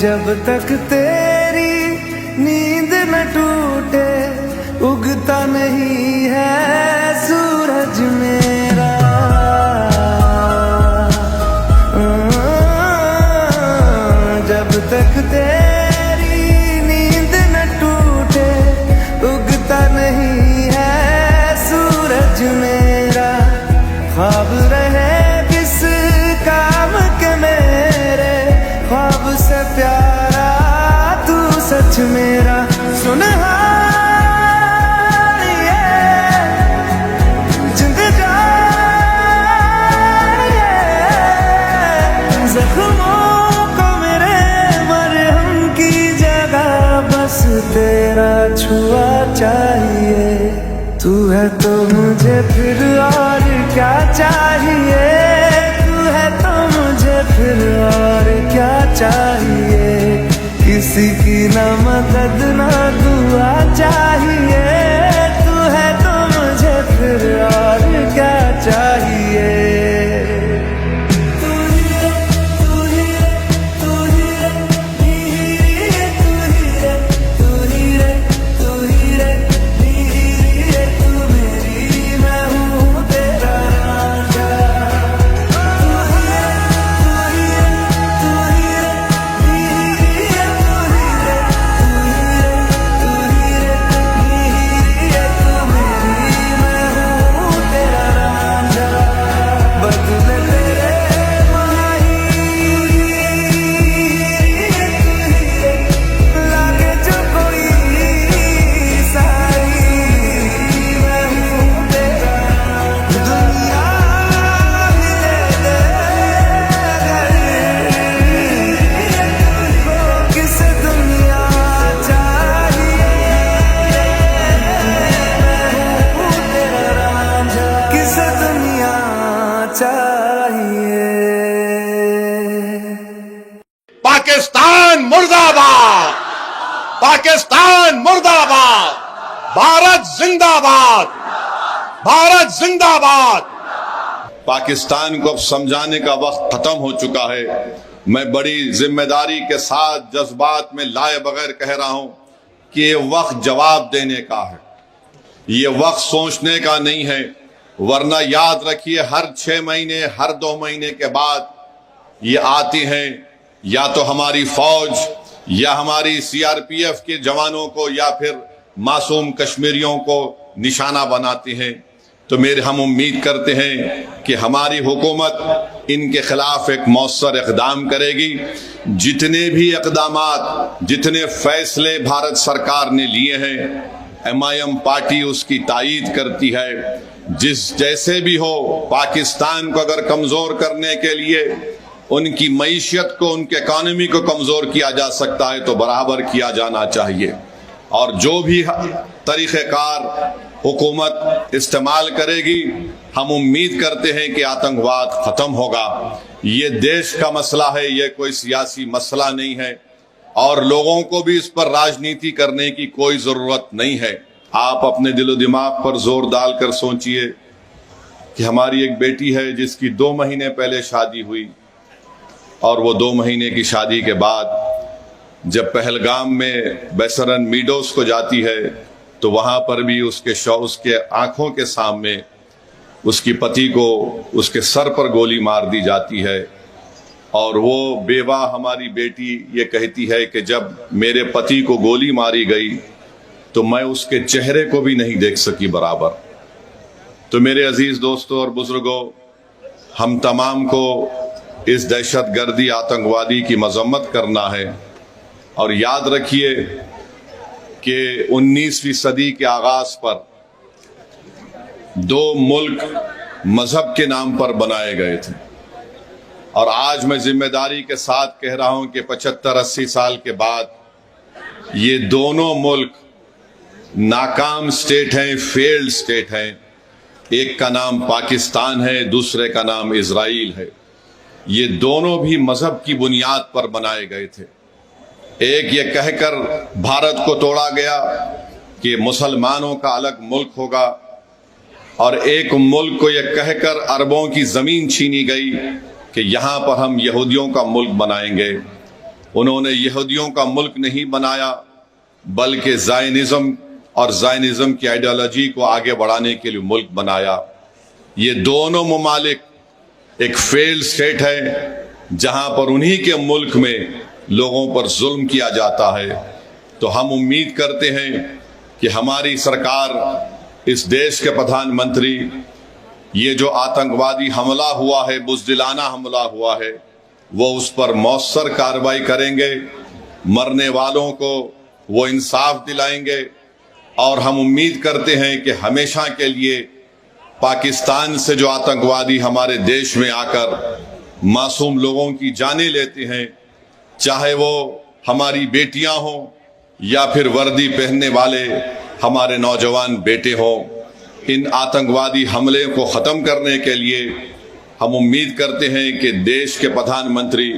जब तक तेरी नींद न टूटे उगता नहीं है सूरज मेरा। जब तक तेरी नींद न टूटे उगता नहीं है सूरज मेरा। ख्वाब रहे किस काम के मेरे ख्वाब से प्यारा तू सच मेरा। सुन हारिए जिंद जानिए जख्मों को मेरे मरहम की जगह बस तेरा छुआ चाहिए। तू है तो मुझे फिर और क्या चाहिए। तू है तो मुझे फिर और क्या चाहिए। किसी की ना मदद ना दुआ चाहिए। तू है तो मुझे फिर और क्या चाहिए। पाकिस्तान मुर्दाबाद, पाकिस्तान मुर्दाबाद, भारत जिंदाबाद, भारत जिंदाबाद। पाकिस्तान को अब समझाने का वक्त खत्म हो चुका है। मैं बड़ी जिम्मेदारी के साथ जज्बात में लाए बगैर कह रहा हूं कि ये वक्त जवाब देने का है, ये वक्त सोचने का नहीं है। वरना याद रखिए, हर 6 महीने, हर 2 महीने के बाद ये आती हैं, या तो हमारी फौज या हमारी सीआरपीएफ के जवानों को या फिर मासूम कश्मीरियों को निशाना बनाती हैं। तो हम उम्मीद करते हैं कि हमारी हुकूमत इनके खिलाफ एक मौसर इक़दाम करेगी। जितने भी इक़दामात, जितने फैसले भारत सरकार ने लिए हैं, MIM पार्टी उसकी तायीद करती है। जैसे भी हो, पाकिस्तान को अगर कमजोर करने के लिए उनकी मईशत को, उनके इकॉनमी को कमजोर किया जा सकता है तो बराबर किया जाना चाहिए। और जो भी तरीक़ेकार हुकूमत इस्तेमाल करेगी, हम उम्मीद करते हैं कि आतंकवाद खत्म होगा। ये देश का मसला है, ये कोई सियासी मसला नहीं है, और लोगों को भी इस पर राजनीति करने की कोई जरूरत नहीं है। आप अपने दिलो दिमाग पर जोर डालकर सोचिए कि हमारी एक बेटी है जिसकी 2 महीने पहले शादी हुई, और वो 2 महीने की शादी के बाद जब पहलगाम में बेसरन मीडोस को जाती है तो वहां पर भी उसके आंखों के सामने उसकी पति को उसके सर पर गोली मार दी जाती है। और वो बेवा हमारी बेटी ये कहती है कि जब मेरे पति को गोली मारी गई तो मैं उसके चेहरे को भी नहीं देख सकी बराबर। तो मेरे अजीज दोस्तों और बुजुर्गों, हम तमाम को इस दहशतगर्दी आतंकवादी की मजम्मत करना है। और याद रखिए कि 19वीं सदी के आगाज पर 2 मुल्क मजहब के नाम पर बनाए गए थे, और आज मैं जिम्मेदारी के साथ कह रहा हूं कि 75-80 साल के बाद ये दोनों मुल्क नाकाम स्टेट हैं, फेल्ड स्टेट हैं। एक का नाम पाकिस्तान है, दूसरे का नाम इजराइल है। ये दोनों भी मजहब की बुनियाद पर बनाए गए थे। एक ये कहकर भारत को तोड़ा गया कि मुसलमानों का अलग मुल्क होगा, और एक मुल्क को यह कहकर अरबों की जमीन छीनी गई कि यहां पर हम यहूदियों का मुल्क बनाएंगे। उन्होंने यहूदियों का मुल्क नहीं बनाया, बल्कि ज़ायनिज़्म और ज़ायनिज़्म की आइडियोलॉजी को आगे बढ़ाने के लिए मुल्क बनाया। ये दोनों ममालिक एक फेल्ड स्टेट है, जहां पर उन्हीं के मुल्क में लोगों पर जुल्म किया जाता है। तो हम उम्मीद करते हैं कि हमारी सरकार, इस देश के प्रधानमंत्री, ये जो आतंकवादी हमला हुआ है, बुज़दिलाना हमला हुआ है, वो उस पर मौसर कार्रवाई करेंगे, मरने वालों को वो इंसाफ दिलाएंगे। और हम उम्मीद करते हैं कि हमेशा के लिए पाकिस्तान से जो आतंकवादी हमारे देश में आकर मासूम लोगों की जानें लेते हैं, चाहे वो हमारी बेटियां हों या फिर वर्दी पहनने वाले हमारे नौजवान बेटे हों, इन आतंकवादी हमले को ख़त्म करने के लिए हम उम्मीद करते हैं कि देश के प्रधानमंत्री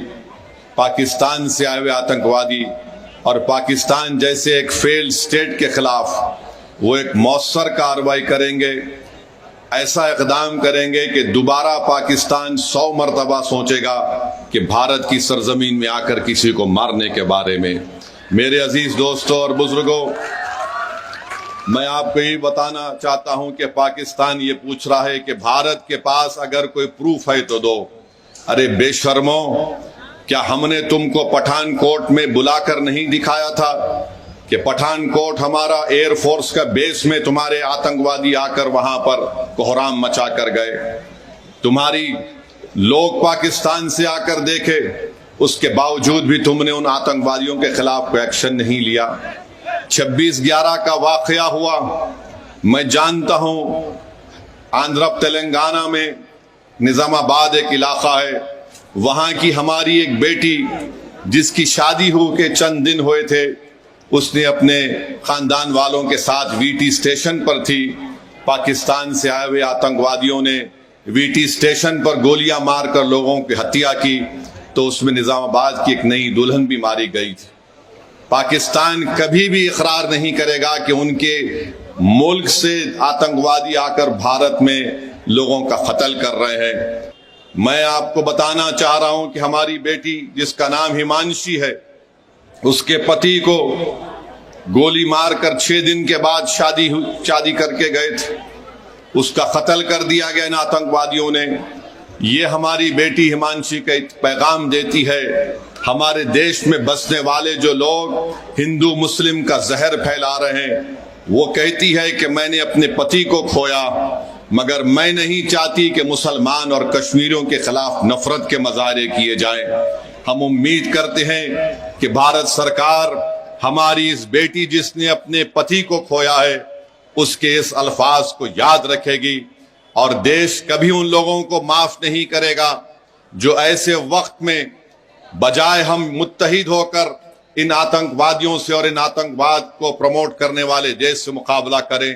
पाकिस्तान से आए हुए आतंकवादी और पाकिस्तान जैसे एक फेल्ड स्टेट के खिलाफ वो एक मौसर कार्रवाई करेंगे, ऐसा इक़दाम करेंगे कि दोबारा पाकिस्तान 100 मरतबा सोचेगा कि भारत की सरजमीन में आकर किसी को मारने के बारे में। मेरे अजीज दोस्तों और बुजुर्गों, मैं आपको यही बताना चाहता हूं कि पाकिस्तान ये पूछ रहा है कि भारत के पास अगर कोई प्रूफ है तो दो। अरे बेशर्मो, क्या हमने तुमको पठानकोट में बुलाकर नहीं दिखाया था कि पठानकोट हमारा एयरफोर्स का बेस में तुम्हारे आतंकवादी आकर वहां पर कोहराम मचा कर गए? तुम्हारी लोग पाकिस्तान से आकर देखे, उसके बावजूद भी तुमने उन आतंकवादियों के खिलाफ कोई एक्शन नहीं लिया। 26/11 का वाकया हुआ, मैं जानता हूं, आंध्र तेलंगाना में निजामाबाद एक इलाका है, वहां की हमारी एक बेटी जिसकी शादी हो के चंद दिन हुए थे, उसने अपने खानदान वालों के साथ वीटी स्टेशन पर थी। पाकिस्तान से आए हुए आतंकवादियों ने वीटी स्टेशन पर गोलियां मारकर लोगों की हत्या की। तो उसमें निजामाबाद की एक नई दुल्हन भी मारी गई थी। पाकिस्तान कभी भी इकरार नहीं करेगा कि उनके मुल्क से आतंकवादी आकर भारत में लोगों का कत्ल कर रहे हैं। मैं आपको बताना चाह रहा हूं कि हमारी बेटी जिसका नाम हिमांशी है, उसके पति को गोली मारकर 6 दिन के बाद शादी करके गए थे, उसका कत्ल कर दिया गया इन आतंकवादियों ने। ये हमारी बेटी हिमांशी का एक पैगाम देती है, हमारे देश में बसने वाले जो लोग हिंदू मुस्लिम का जहर फैला रहे हैं, वो कहती है कि मैंने अपने पति को खोया, मगर मैं नहीं चाहती कि मुसलमान और कश्मीरियों के खिलाफ नफरत के मजारे किए जाएं। हम उम्मीद करते हैं कि भारत सरकार हमारी इस बेटी जिसने अपने पति को खोया है उसके इस अल्फाज को याद रखेगी, और देश कभी उन लोगों को माफ नहीं करेगा जो ऐसे वक्त में बजाय हम मुत्तहिद होकर इन आतंकवादियों से और इन आतंकवाद को प्रमोट करने वाले देश से मुकाबला करें,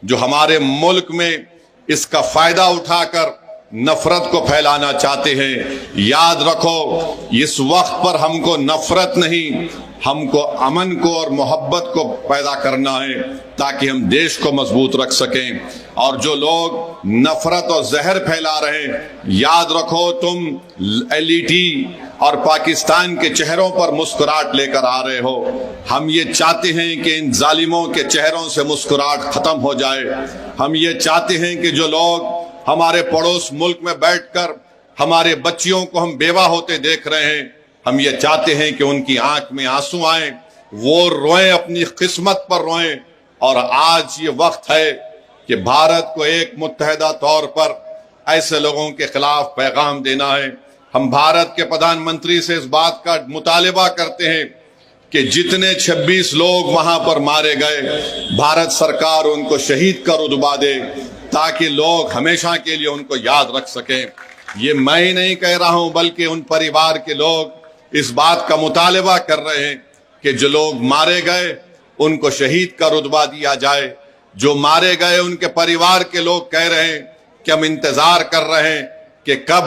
जो हमारे मुल्क में इसका फायदा उठाकर नफरत को फैलाना चाहते हैं। याद रखो, इस वक्त पर हमको नफरत नहीं, हमको अमन को और मोहब्बत को पैदा करना है ताकि हम देश को मजबूत रख सकें। और जो लोग नफरत और जहर फैला रहे हैं, याद रखो तुम एलईटी और पाकिस्तान के चेहरों पर मुस्कुराहट लेकर आ रहे हो। हम ये चाहते हैं कि इन जालिमों के चेहरों से मुस्कुराहट खत्म हो जाए। हम ये चाहते हैं कि जो लोग हमारे पड़ोस मुल्क में बैठकर हमारे बच्चियों को हम बेवा होते देख रहे हैं, हम ये चाहते हैं कि उनकी आंख में आंसू आए, वो रोएं, अपनी किस्मत पर रोएं। और आज ये वक्त है कि भारत को एक मुत्तहिदा तौर पर ऐसे लोगों के खिलाफ पैगाम देना है। हम भारत के प्रधानमंत्री से इस बात का मुतालिबा करते हैं कि जितने 26 लोग वहां पर मारे गए, भारत सरकार उनको शहीद का रुतबा दे ताकि लोग हमेशा के लिए उनको याद रख सकें। ये मैं ही नहीं कह रहा हूं, बल्कि उन परिवार के लोग इस बात का मुतालिबा कर रहे हैं कि जो लोग मारे गए उनको शहीद का रुतबा दिया जाए। जो मारे गए उनके परिवार के लोग कह रहे हैं कि हम इंतजार कर रहे हैं कि कब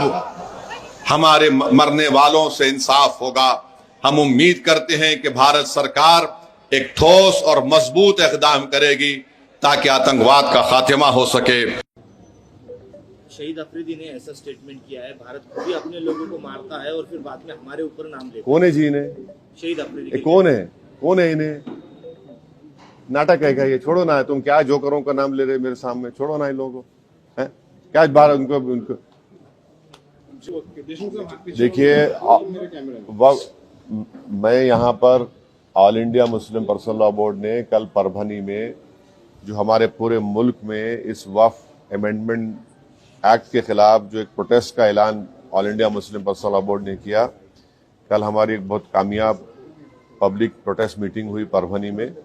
हमारे मरने वालों से इंसाफ होगा। हम उम्मीद करते हैं कि भारत सरकार एक ठोस और मजबूत इक़दाम करेगी ताकि आतंकवाद का खात्मा हो सके। शहीद अफरीदी ने ऐसा स्टेटमेंट किया है, भारत खुद ही अपने लोगों को मारता है और फिर बाद में हमारे ऊपर नाम लेता है। कौन है जी ने? शहीद अफरीदी कौन है इन्हें? नाटक है क्या ये? छोड़ो ना, तुम क्या जोकरों का नाम ले रहे मेरे सामने? छोड़ो ना इन लोगों को, है क्या भारत उनको देखिए, मैं यहाँ पर all India Muslim personal law board ने कल परभनी में जो हमारे पूरे मुल्क में इस वक्फ अमेंडमेंट एक्ट के खिलाफ जो एक प्रोटेस्ट का ऐलान all India Muslim personal law board ने किया, कल हमारी एक बहुत कामयाब पब्लिक प्रोटेस्ट मीटिंग हुई परभनी में,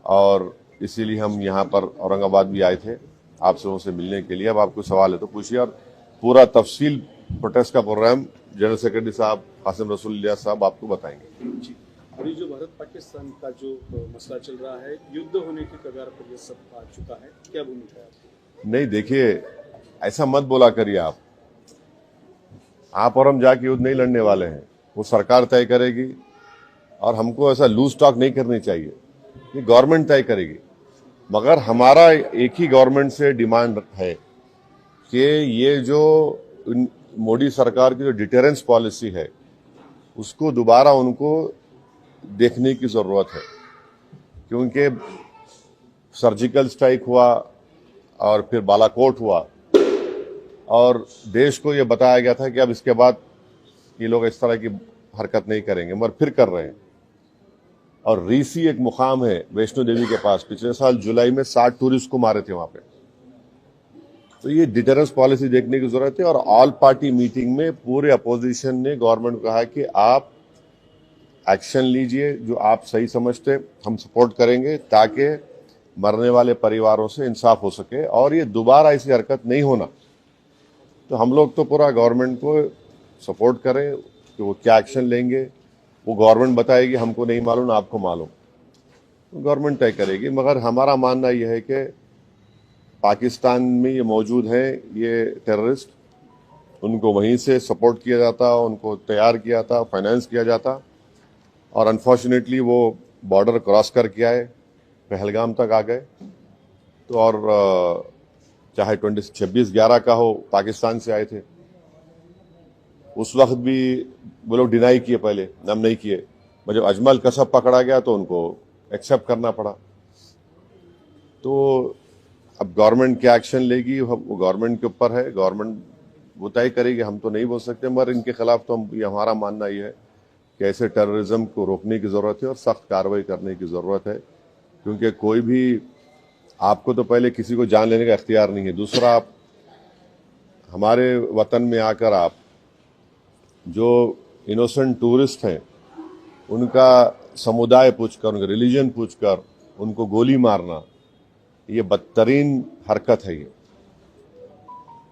और इसीलिए हम यहाँ पर औरंगाबाद भी आए थे आप सबों से मिलने के लिए। अब आपको सवाल है तो पूछिए, और पूरा तफसील प्रोटेस्ट का प्रोग्राम जनरल सेक्रेटरी साहब कासिम रसूल इलियास साहब आपको बताएंगे। और ये जो भारत पाकिस्तान का जो मसला चल रहा है, युद्ध होने की कगार पर ये सब आ चुका है, क्या भूमिका है आपकी? नहीं, देखिए ऐसा मत बोला करिए आप और हम जाके युद्ध नहीं लड़ने वाले हैं, वो सरकार तय करेगी, और हमको ऐसा लूज टॉक नहीं करनी चाहिए, ये गवर्नमेंट तय करेगी। मगर हमारा एक ही गवर्नमेंट से डिमांड है कि ये जो मोदी सरकार की जो डिटेरेंस पॉलिसी है उसको दोबारा उनको देखने की जरूरत है, क्योंकि सर्जिकल स्ट्राइक हुआ और फिर बालाकोट हुआ, और देश को यह बताया गया था कि अब इसके बाद ये लोग इस तरह की हरकत नहीं करेंगे, मगर फिर कर रहे हैं। और रीसी एक मुकाम है वैष्णो देवी के पास, पिछले साल जुलाई में 60 टूरिस्ट को मारे थे वहां पे। तो ये डिटेरेंस पॉलिसी देखने की जरूरत है। और ऑल पार्टी मीटिंग में पूरे अपोजिशन ने गवर्नमेंट को कहा कि आप एक्शन लीजिए, जो आप सही समझते हम सपोर्ट करेंगे ताकि मरने वाले परिवारों से इंसाफ हो सके और ये दोबारा ऐसी हरकत नहीं होना। तो हम लोग तो पूरा गवर्नमेंट को सपोर्ट करें कि वो क्या एक्शन लेंगे, वो गवर्नमेंट बताएगी, हमको नहीं मालूम आपको मालूम, तो गवर्नमेंट तय करेगी। मगर हमारा मानना यह है कि पाकिस्तान में ये मौजूद हैं ये टेररिस्ट, उनको वहीं से सपोर्ट किया जाता, उनको तैयार किया था, फाइनेंस किया जाता, और अनफॉर्चुनेटली वो बॉर्डर क्रॉस करके आए, पहलगाम तक आ गए। तो और चाहे 26/11 का हो, पाकिस्तान से आए थे, उस वक्त भी वो लोग डिनाई किए, पहले हम नहीं किए। जब अजमल कसब पकड़ा गया तो उनको एक्सेप्ट करना पड़ा। तो अब गवर्नमेंट क्या एक्शन लेगी वो गवर्नमेंट के ऊपर है, गवर्नमेंट वो तय करेगी, हम तो नहीं बोल सकते। मगर इनके खिलाफ तो ये हमारा मानना ये है कि ऐसे टेररिज्म को रोकने की जरूरत है और सख्त कार्रवाई करने की जरूरत है, क्योंकि कोई भी, आपको तो पहले किसी को जान लेने का इख्तियार नहीं है, दूसरा आप हमारे वतन में आकर आप जो इनोसेंट टूरिस्ट हैं उनका समुदाय पूछकर, उनका रिलीजन पूछकर उनको गोली मारना, ये बदतरीन हरकत है ये।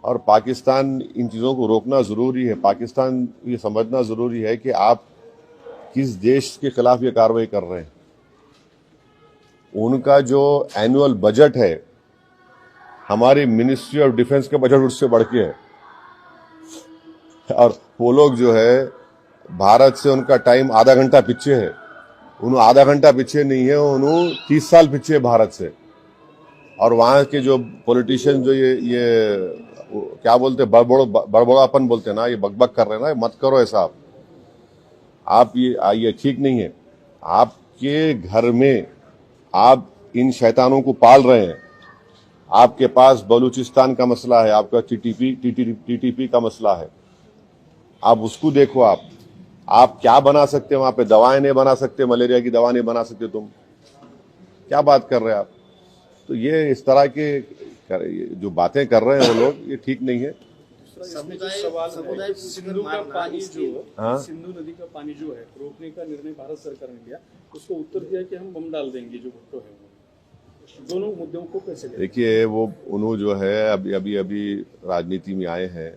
और पाकिस्तान इन चीज़ों को रोकना ज़रूरी है। पाकिस्तान ये समझना ज़रूरी है कि आप किस देश के खिलाफ ये कार्रवाई कर रहे हैं। उनका जो एनुअल बजट है, हमारी मिनिस्ट्री ऑफ डिफेंस का बजट उससे बढ़ के है। और वो लोग जो है, भारत से उनका टाइम आधा घंटा पीछे है। उन्होंने आधा घंटा पीछे नहीं है, उन्होंने 30 साल पीछे है भारत से। और वहाँ के जो पॉलिटिशियन जो ये क्या बोलते हैं, बड़बड़ापन बोलते हैं ना, ये बकबक कर रहे हैं ना, मत करो ऐसा। आप ये ठीक नहीं है। आपके घर में आप इन शैतानों को पाल रहे हैं। आपके पास बलूचिस्तान का मसला है, आपका टीटीपी का मसला है, आप उसको देखो। आप क्या बना सकते हैं वहां पे? दवाएं नहीं बना सकते, मलेरिया की दवा नहीं बना सकते, तुम क्या बात कर रहे हैं आप? तो ये इस तरह के जो बातें कर रहे हैं वो लोग, ये ठीक नहीं है। समुदाय सिंधु का पानी जो, हाँ? सिंधु नदी का पानी जो है रोकने का निर्णय भारत सरकार ने लिया, उसको उत्तर दिया कि हम बम डाल देंगे जो भुट्टो है वो। दोनों मुद्दों को कैसे देखिए, वो उन्होंने जो है अभी राजनीति में आए हैं,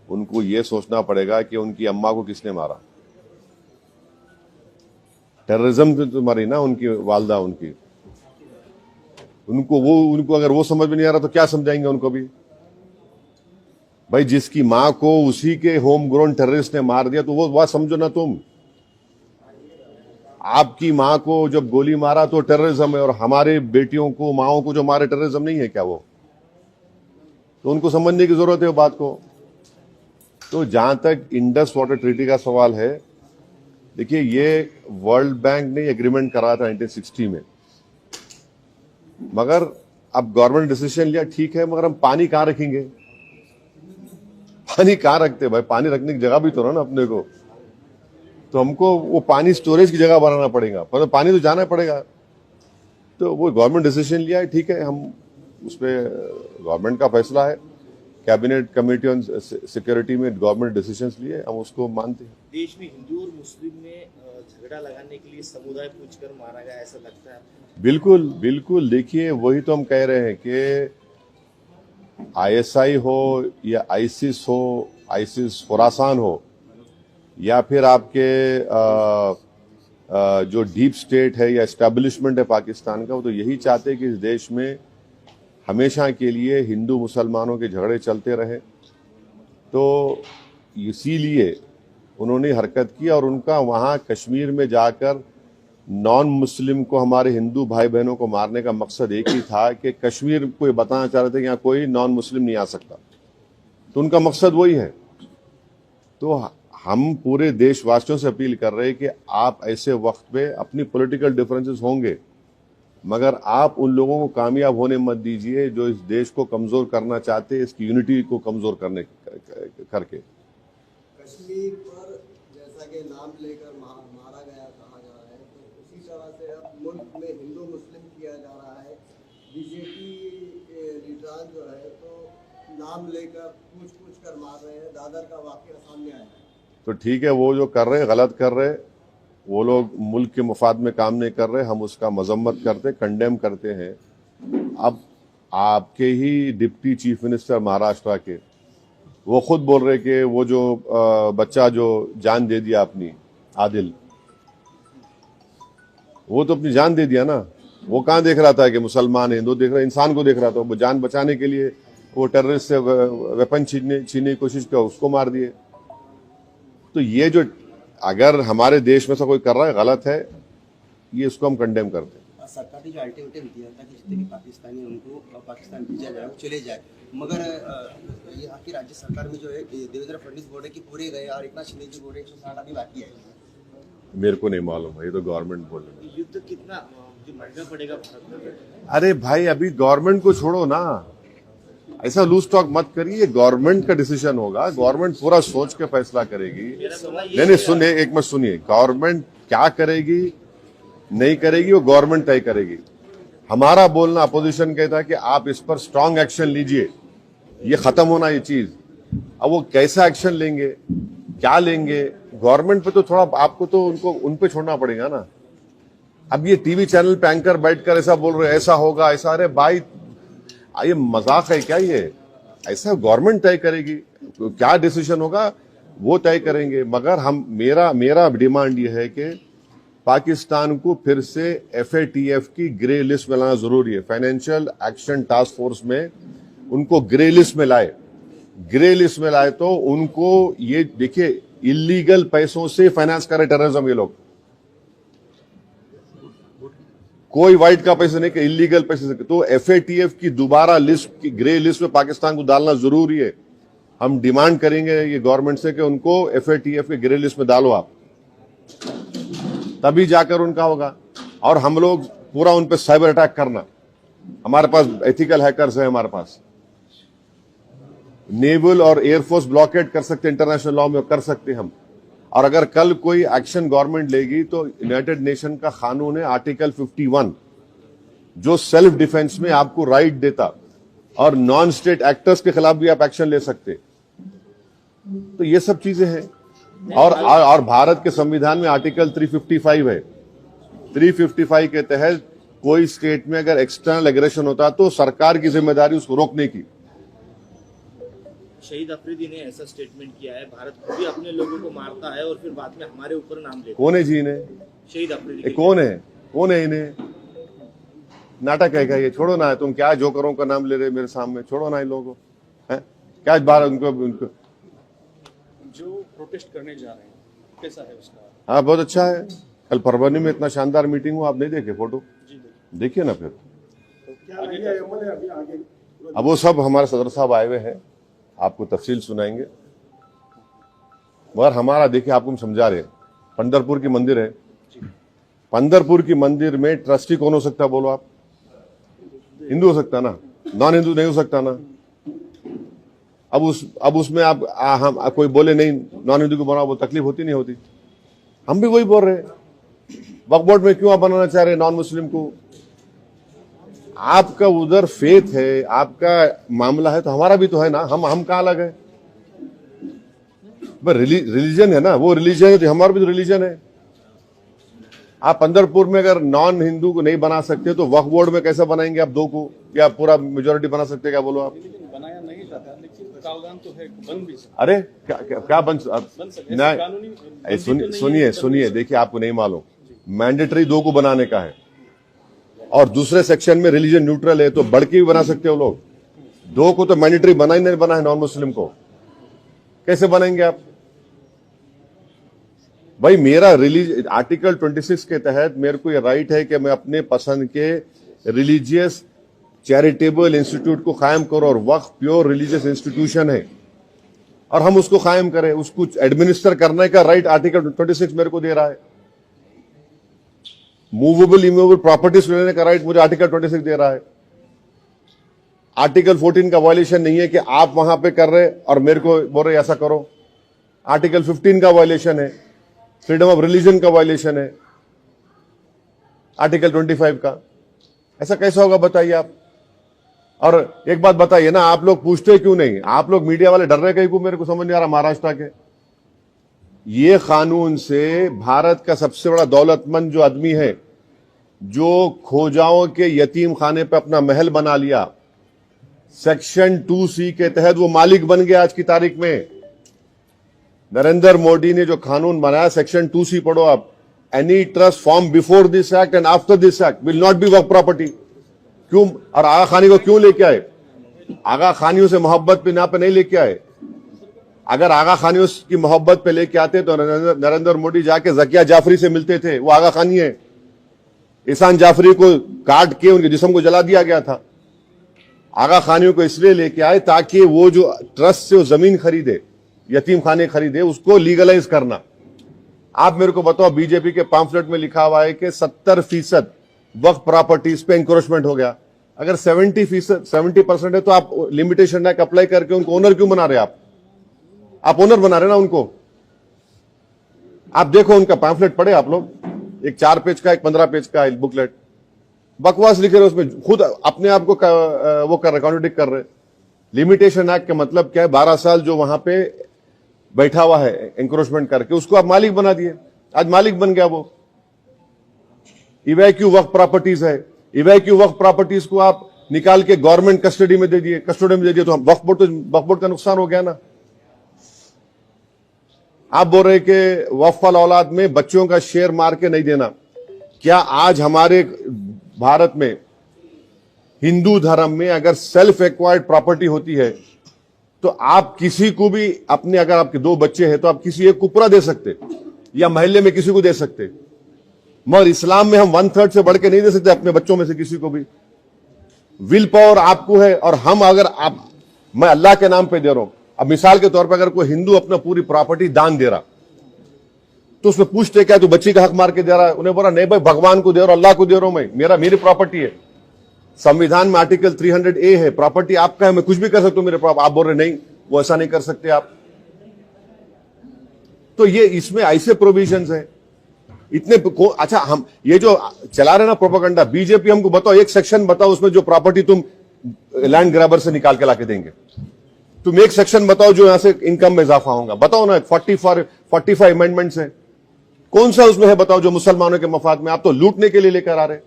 उनको ये सोचना पड़ेगा कि उनकी अम्मा को किसने मारा। टेररिज्म से तो मारी ना उनकी वालदा, उनको अगर वो समझ में नहीं आ रहा तो क्या समझाएंगे उनको भी? भाई, जिसकी मां को उसी के होम ग्रोन टेररिस्ट ने मार दिया तो वो बात समझो ना तुम। आपकी मां को जब गोली मारा तो टेररिज्म है, और हमारे बेटियों को, माओं को जो मारे, टेररिज्म नहीं है क्या वो? तो उनको समझने की जरूरत है वो बात को। तो जहां तक इंडस वाटर ट्रीटी का सवाल है, देखिए, ये वर्ल्ड बैंक ने एग्रीमेंट करा था 1960 में, मगर अब गवर्नमेंट डिसीजन लिया, ठीक है, मगर हम पानी कहां रखेंगे? पानी कहां रखते भाई? पानी रखने की जगह भी तो ना अपने को। तो हमको वो पानी स्टोरेज की जगह बनाना पड़ेगा, पर पानी तो जाना पड़ेगा। तो वो गवर्नमेंट डिसीजन लिया है, ठीक है, हम उस पर गवर्नमेंट का फैसला है, कैबिनेट कमेटी ऑन सिक्योरिटी में गवर्नमेंट डिसीजंस लिए, हम उसको मानते हैं। देश में हिंदू और मुस्लिम में झगड़ा लगाने के लिए समुदाय पूछकर मारा गया, ऐसा लगता है? बिल्कुल बिल्कुल। देखिए, वही तो हम कह रहे हैं कि आईएसआई हो या आईसिस हो, आईसिस खुरासान हो, या फिर आपके जो डीप स्टेट है या एस्टेब्लिशमेंट है पाकिस्तान का, वो तो यही चाहते हैं कि इस देश में हमेशा के लिए हिंदू मुसलमानों के झगड़े चलते रहे। तो इसीलिए उन्होंने हरकत की, और उनका वहाँ कश्मीर में जाकर नॉन मुस्लिम को, हमारे हिंदू भाई बहनों को मारने का मकसद एक ही था कि कश्मीर को ये बताना चाह रहे थे कि यहाँ कोई नॉन मुस्लिम नहीं आ सकता। तो उनका मकसद वही है। तो हम पूरे देशवासियों से अपील कर रहे हैं कि आप ऐसे वक्त पे, अपनी पॉलिटिकल डिफरेंसेस होंगे, मगर आप उन लोगों को कामयाब होने मत दीजिए जो इस देश को कमजोर करना चाहते हैं, इसकी यूनिटी को कमजोर करने करके। कश्मीर पर जैसा कि नाम लेकर मारा गया कहा जा रहा है, तो उसी तरह से अब मुल्क में हिंदू मुस्लिम किया जा रहा है। बीजेपी लीडरान जो है तो नाम लेकर पूछ कर मार रहे हैं। दादर का वाकया सामने आया है। तो ठीक है, वो जो कर रहे हैं गलत कर रहे हैं, वो लोग मुल्क के मुफाद में काम नहीं कर रहे, हम उसका मजम्मत करते, कंडेम करते हैं। अब आपके ही डिप्टी चीफ मिनिस्टर महाराष्ट्र के, वो खुद बोल रहे कि वो जो बच्चा जो जान दे दिया अपनी, आदिल, वो तो अपनी जान दे दिया ना। वो कहाँ देख रहा था कि मुसलमान है, हिंदू देख रहा, इंसान को देख रहा था। वो जान बचाने के लिए वो टेररिस्ट से वेपन छीनने की कोशिश किया, उसको मार दिए। तो ये जो अगर हमारे देश में से कोई कर रहा है गलत है, ये इसको हम कंडेम करते हैं। सरकार ने जो अल्टीमेटम दिया था कि जितने भी पाकिस्तानी हैं उनको पाकिस्तान भेजा जाए, वो चले जाए, मगर यहाँ की राज्य सरकार में जो है देवेंद्र फडणवीस बोल रहे कि पूरे गए और इतना शिंदे जी बोल रहे 160 अभी बाकी है। मेरे को नहीं मालूम है, ये तो गवर्नमेंट बोल रही है। युद्ध कितना जो महंगा पड़ेगा भारत में? अरे भाई अभी गवर्नमेंट को छोड़ो ना, ऐसा लूज टॉक मत करिए। गवर्नमेंट का डिसीजन होगा, गवर्नमेंट पूरा सोच के फैसला करेगी। नहीं सुनिए, एक मत सुनिए, गवर्नमेंट क्या करेगी नहीं करेगी वो गवर्नमेंट तय करेगी। हमारा बोलना अपोजिशन कहता है कि आप इस पर स्ट्रांग एक्शन लीजिए, ये खत्म होना ये चीज। अब वो कैसा एक्शन लेंगे, क्या लेंगे, गवर्नमेंट पे तो थोड़ा आपको तो उन पे छोड़ना पड़ेगा ना। अब ये टीवी चैनल पे एंकर बैठकर ऐसा बोल रहे ऐसा होगा ऐसा, अरे भाई ये मजाक है क्या? ये ऐसा गवर्नमेंट तय करेगी, क्या डिसीजन होगा वो तय करेंगे। मगर हम मेरा डिमांड ये है कि पाकिस्तान को फिर से FATF की ग्रे लिस्ट में लाना जरूरी है। फाइनेंशियल एक्शन टास्क फोर्स में उनको ग्रे लिस्ट में लाए। ग्रे लिस्ट में लाए तो उनको ये देखिए, इलीगल पैसों से फाइनेंस करे टेररिज्म ये लोग, कोई वाइट का पैसे नहीं, कि इलीगल पैसे से। तो FATF की दोबारा लिस्ट की ग्रे लिस्ट में पाकिस्तान को डालना जरूरी है। हम डिमांड करेंगे ये गवर्नमेंट से कि उनको FATF के ग्रे लिस्ट में डालो आप, तभी जाकर उनका होगा। और हम लोग पूरा उन पे साइबर अटैक करना, हमारे पास एथिकल हैकर्स है, हमारे पास नेवल और एयरफोर्स ब्लॉकेट कर सकते, इंटरनेशनल लॉ में कर सकते हम। और अगर कल कोई एक्शन गवर्नमेंट लेगी तो यूनाइटेड नेशन का कानून है आर्टिकल 51, जो सेल्फ डिफेंस में आपको राइट देता, और नॉन स्टेट एक्टर्स के खिलाफ भी आप एक्शन ले सकते। तो ये सब चीजें हैं। और भारत के संविधान में आर्टिकल 355 है। 355 के तहत कोई स्टेट में अगर एक्सटर्नल एग्रेशन होता तो सरकार की जिम्मेदारी उसको रोकने की। शहीद अफरीदी ने ऐसा स्टेटमेंट किया है, भारत खुद ही अपने लोगों को मारता है और फिर बाद में हमारे ऊपर नाम लेता है। कौन है जी इन्हें? शहीद अफरीदी कौन है इन्हें? नाटक है क्या ये? छोड़ो ना, तुम क्या जोकरों का नाम ले रहे मेरे सामने, छोड़ो ना इन लोगों को। क्या बार उनको जो प्रोटेस्ट करने जा रहे हैं कैसा है उसका? हाँ बहुत अच्छा है। कल परभनी में इतना शानदार मीटिंग हुआ, आप नहीं देखे फोटो? देखिए ना फिर। अब वो सब हमारे सदर साहब आए हुए हैं, आपको तफसील सुनाएंगे। मगर हमारा देखिए, आपको हम समझा रहे हैं, पंढरपुर की मंदिर है, पंढरपुर की मंदिर में ट्रस्टी कौन हो सकता है बोलो आप? हिंदू हो सकता ना, नॉन हिंदू नहीं हो सकता ना। अब उसमें आप हम कोई बोले नहीं नॉन हिंदू को बनाओ, वो तकलीफ होती नहीं होती? हम भी वही बोल रहे हैं, वक्फ बोर्ड में क्यों आप बनाना चाह रहे हैं नॉन मुस्लिम को? आपका उधर फेथ है, आपका मामला है, तो हमारा भी तो है ना। हम कहाँ अलग है? रिलीजन है ना, वो रिलीजन है तो हमारा भी तो रिलीजन है। आप पंढरपुर में अगर नॉन हिंदू को नहीं बना सकते तो वक्फ बोर्ड में कैसे बनाएंगे आप दो को? या पूरा मेजोरिटी बना सकते, क्या बोलो आप? बनाया नहीं जाता, लेकिन प्रावधान तो है, बन भी सकता। अरे क्या बन सुनिए, देखिए आपको नहीं मालूम, मैंडेटरी 2 को बनाने का है और दूसरे सेक्शन में रिलीजन न्यूट्रल है, तो बढ़ के भी बना सकते हो लोग। 2 को तो मैंडेटरी बना ही नहीं, बना है नॉन मुस्लिम को, कैसे बनाएंगे आप भाई? मेरा आर्टिकल 26 के तहत मेरे को यह राइट है कि मैं अपने पसंद के रिलीजियस चैरिटेबल इंस्टीट्यूट को कायम करो, और वक्फ प्योर रिलीजियस इंस्टीट्यूशन है और हम उसको कायम करें, उसको एडमिनिस्टर करने का राइट आर्टिकल 26 मेरे को दे रहा है। मूवेबल इमूवेबल प्रॉपर्टीज लेने का राइट मुझे आर्टिकल 26 दे रहा है। आर्टिकल 14 का वायलेशन नहीं है कि आप वहां पे कर रहे और मेरे को बोल रहे ऐसा करो। आर्टिकल 15 का वायलेशन है, फ्रीडम ऑफ रिलीजन का वायलेशन है आर्टिकल 25 का। ऐसा कैसा होगा बताइए आप? और एक बात बताइए ना, आप लोग पूछते क्यों नहीं? आप लोग मीडिया वाले डर रहे कहीं को, मेरे को समझ नहीं आ रहा। महाराष्ट्र के ये कानून से भारत का सबसे बड़ा दौलतमंद जो आदमी है, जो खोजाओं के यतीम खाने पे अपना महल बना लिया, सेक्शन 2C के तहत वो मालिक बन गया आज की तारीख में। नरेंद्र मोदी ने जो कानून बनाया, सेक्शन 2C पढ़ो आप, any trust form before this act and after this act will not be work property. क्यों? और आगा खानी को क्यों लेके आए? आगा खानियों से मोहब्बत पे यहाँ पे नहीं लेके आए। अगर आगा खानियों की मोहब्बत पे लेके आते तो नरेंद्र मोदी जाके जकिया जाफरी से मिलते थे। वो आगा खानी है। एहसान जाफरी को काट के उनके जिस्म को जला दिया गया था। आगा खानियों को इसलिए लेके आए ताकि वो जो ट्रस्ट से वो जमीन खरीदे, यतीम खाने खरीदे, उसको लीगलाइज करना। आप मेरे को बताओ, बीजेपी के पैम्फलेट में लिखा हुआ है कि 70% वक्फ प्रॉपर्टीज पे इंक्रोचमेंट हो गया। अगर 70% है तो आप लिमिटेशन एक्ट अप्लाई करके उनको ओनर क्यों बना रहे? आप ओनर बना रहे ना उनको। आप देखो उनका पैम्फलेट पढ़े आप लोग, एक 4 पेज का, एक 15 पेज का बुकलेट, बकवास लिखे रहे उसमें, खुद अपने आप को वो कर रहे, कॉन्ट्रडिक्ट कर रहे। लिमिटेशन एक्ट का मतलब क्या है? 12 साल जो वहां पे बैठा हुआ है एंक्रोचमेंट करके, उसको आप मालिक बना दिए। आज मालिक बन गया वो। इवैक्यू वक्फ प्रॉपर्टीज है, इवैक्यू वक्फ प्रॉपर्टीज को आप निकाल के गवर्नमेंट कस्टडी में दे दिए, तो हम वक्फ बोर्ड का नुकसान हो गया ना। आप बोल रहे कि वक्फ वाल औलाद में बच्चों का शेयर मार के नहीं देना। क्या आज हमारे भारत में हिंदू धर्म में अगर सेल्फ एक्वायर्ड प्रॉपर्टी होती है तो आप किसी को भी अपने, अगर आपके 2 बच्चे हैं तो आप किसी एक को पूरा दे सकते या मोहल्ले में किसी को दे सकते, मगर इस्लाम में हम 1/3 से बढ़ के नहीं दे सकते अपने बच्चों में से किसी को भी। विल पावर आपको है। और हम अगर मैं अल्लाह के नाम पे दे रहा हूं, अब मिसाल के तौर पर अगर कोई हिंदू अपना पूरी प्रॉपर्टी दान दे रहा तो उसमें पूछते क्या तू बच्ची का हक मार के दे रहा है? उन्हें बोला नहीं भाई, भगवान को दे रहा हूं, अल्लाह को दे रहा हूं, मैं मेरी प्रॉपर्टी है। संविधान में आर्टिकल 300A है, प्रॉपर्टी आपका है, मैं कुछ भी कर सकता हूं मेरे प्रॉपर्टी। आप बोल रहे नहीं, वो ऐसा नहीं कर सकते आप। तो ये इसमें ऐसे प्रोविजंस है इतने। अच्छा, हम ये जो चला रहे ना प्रोपेगेंडा, बीजेपी हमको बताओ, एक सेक्शन बताओ उसमें जो प्रॉपर्टी तुम लैंड ग्रैबर से निकाल के लाके देंगे। तुम एक सेक्शन बताओ जो यहां से इनकम में इजाफा होगा, बताओ ना। 45 अमेंडमेंट्स है, कौन सा उसमें है बताओ जो मुसलमानों के मफाद में? आप तो लूटने के लिए लेकर आ रहे।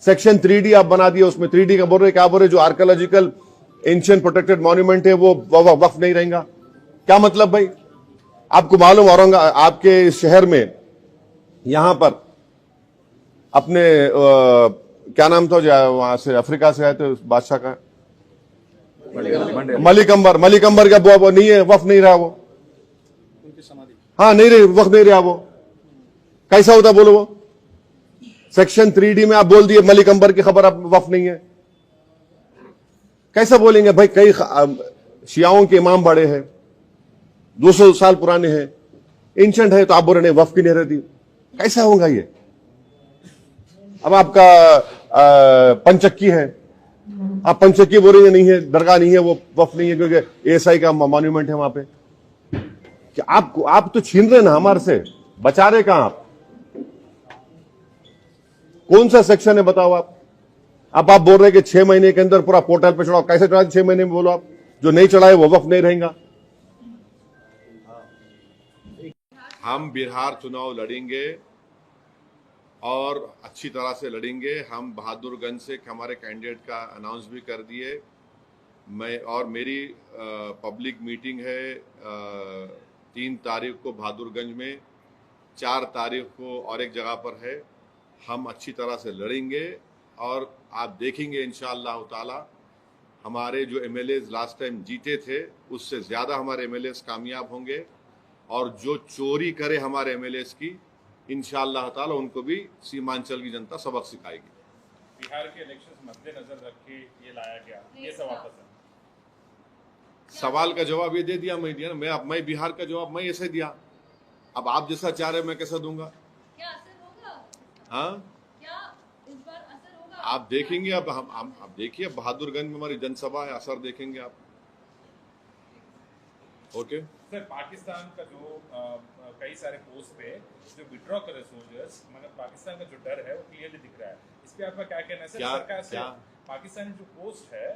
सेक्शन 3D आप बना दिए, उसमें 3D का बोल रहे, क्या बोल रहे, जो आर्कियोलॉजिकल एंशिएंट प्रोटेक्टेड मॉन्यूमेंट है वो वक्फ नहीं रहेगा। क्या मतलब भाई? आपको मालूम औरंगाबाद आपके शहर में यहां पर अपने क्या नाम था जो वहां से अफ्रीका से आए थे बादशाह का, मलिक अंबर का वो नहीं है, वक्फ नहीं रहा वो। उनकी समाधि, हाँ नहीं रही, वक्फ नहीं रहा वो। कैसा होता बोलो? वो सेक्शन 3D में आप बोल दिए मलिक अंबर की खबर अब वक्फ नहीं है। कैसा बोलेंगे भाई? कई शियाओं के इमाम बड़े हैं, 200 साल पुराने हैं, एंशंट है, तो आप बोल रहे नहीं वक्फ की नहीं रहती। कैसा होगा ये? अब कि पंचक्की है, आप पंचक्की बोल रही है नहीं है, दरगाह नहीं है, वो वक्फ नहीं है क्योंकि एएसआई का मॉन्यूमेंट है वहां पे। कि आप तो छीन रहे ना हमारे से, बचा रहे कहां आप? कौन सा सेक्शन है बताओ आप बोल रहे कि 6 महीने के अंदर पूरा पोर्टल पे चढ़ाओ। कैसे चढ़ा 6 महीने में? बोलो आप। जो नहीं चढ़ाए वो वक्फ नहीं रहेगा। हम बिहार चुनाव लड़ेंगे और अच्छी तरह से लड़ेंगे। हम बहादुरगंज से हमारे कैंडिडेट का अनाउंस भी कर दिए। मेरी पब्लिक मीटिंग है 3 तारीख को बहादुरगंज में, 4 तारीख को और एक जगह पर है। हम अच्छी तरह से लड़ेंगे और आप देखेंगे इंशाअल्लाह ताला हमारे जो एमएलएज लास्ट टाइम जीते थे उससे ज़्यादा हमारे एमएलएज कामयाब होंगे। और जो चोरी करे हमारे एमएलएज की, इंशाअल्लाह ताला उनको भी सीमांचल की जनता सबक सिखाएगी। बिहार के इलेक्शंस मद्देनजर रख के ये लाया गया, ये सवाल पसंद। सवाल का जवाब ये दे दिया ना। मैं बिहार का जवाब मैं ऐसे दिया। अब आप जैसा चाह रहे मैं कैसा दूंगा? क्या असर होगा? हाँ, क्या इस बार असर होगा? आप देखेंगे। अब आप देखिए बहादुरगंज में हमारी जनसभा है, असर देखेंगे आप। ओके सर, पाकिस्तान का जो कई सारे पोस्ट पे जो विड्रॉ करे सोल्जर्स, मतलब पाकिस्तान का जो डर है वो क्लियरली दिख रहा है। इस पे आपका क्या कहना है सर? सरकार से पाकिस्तान जो पोस्ट है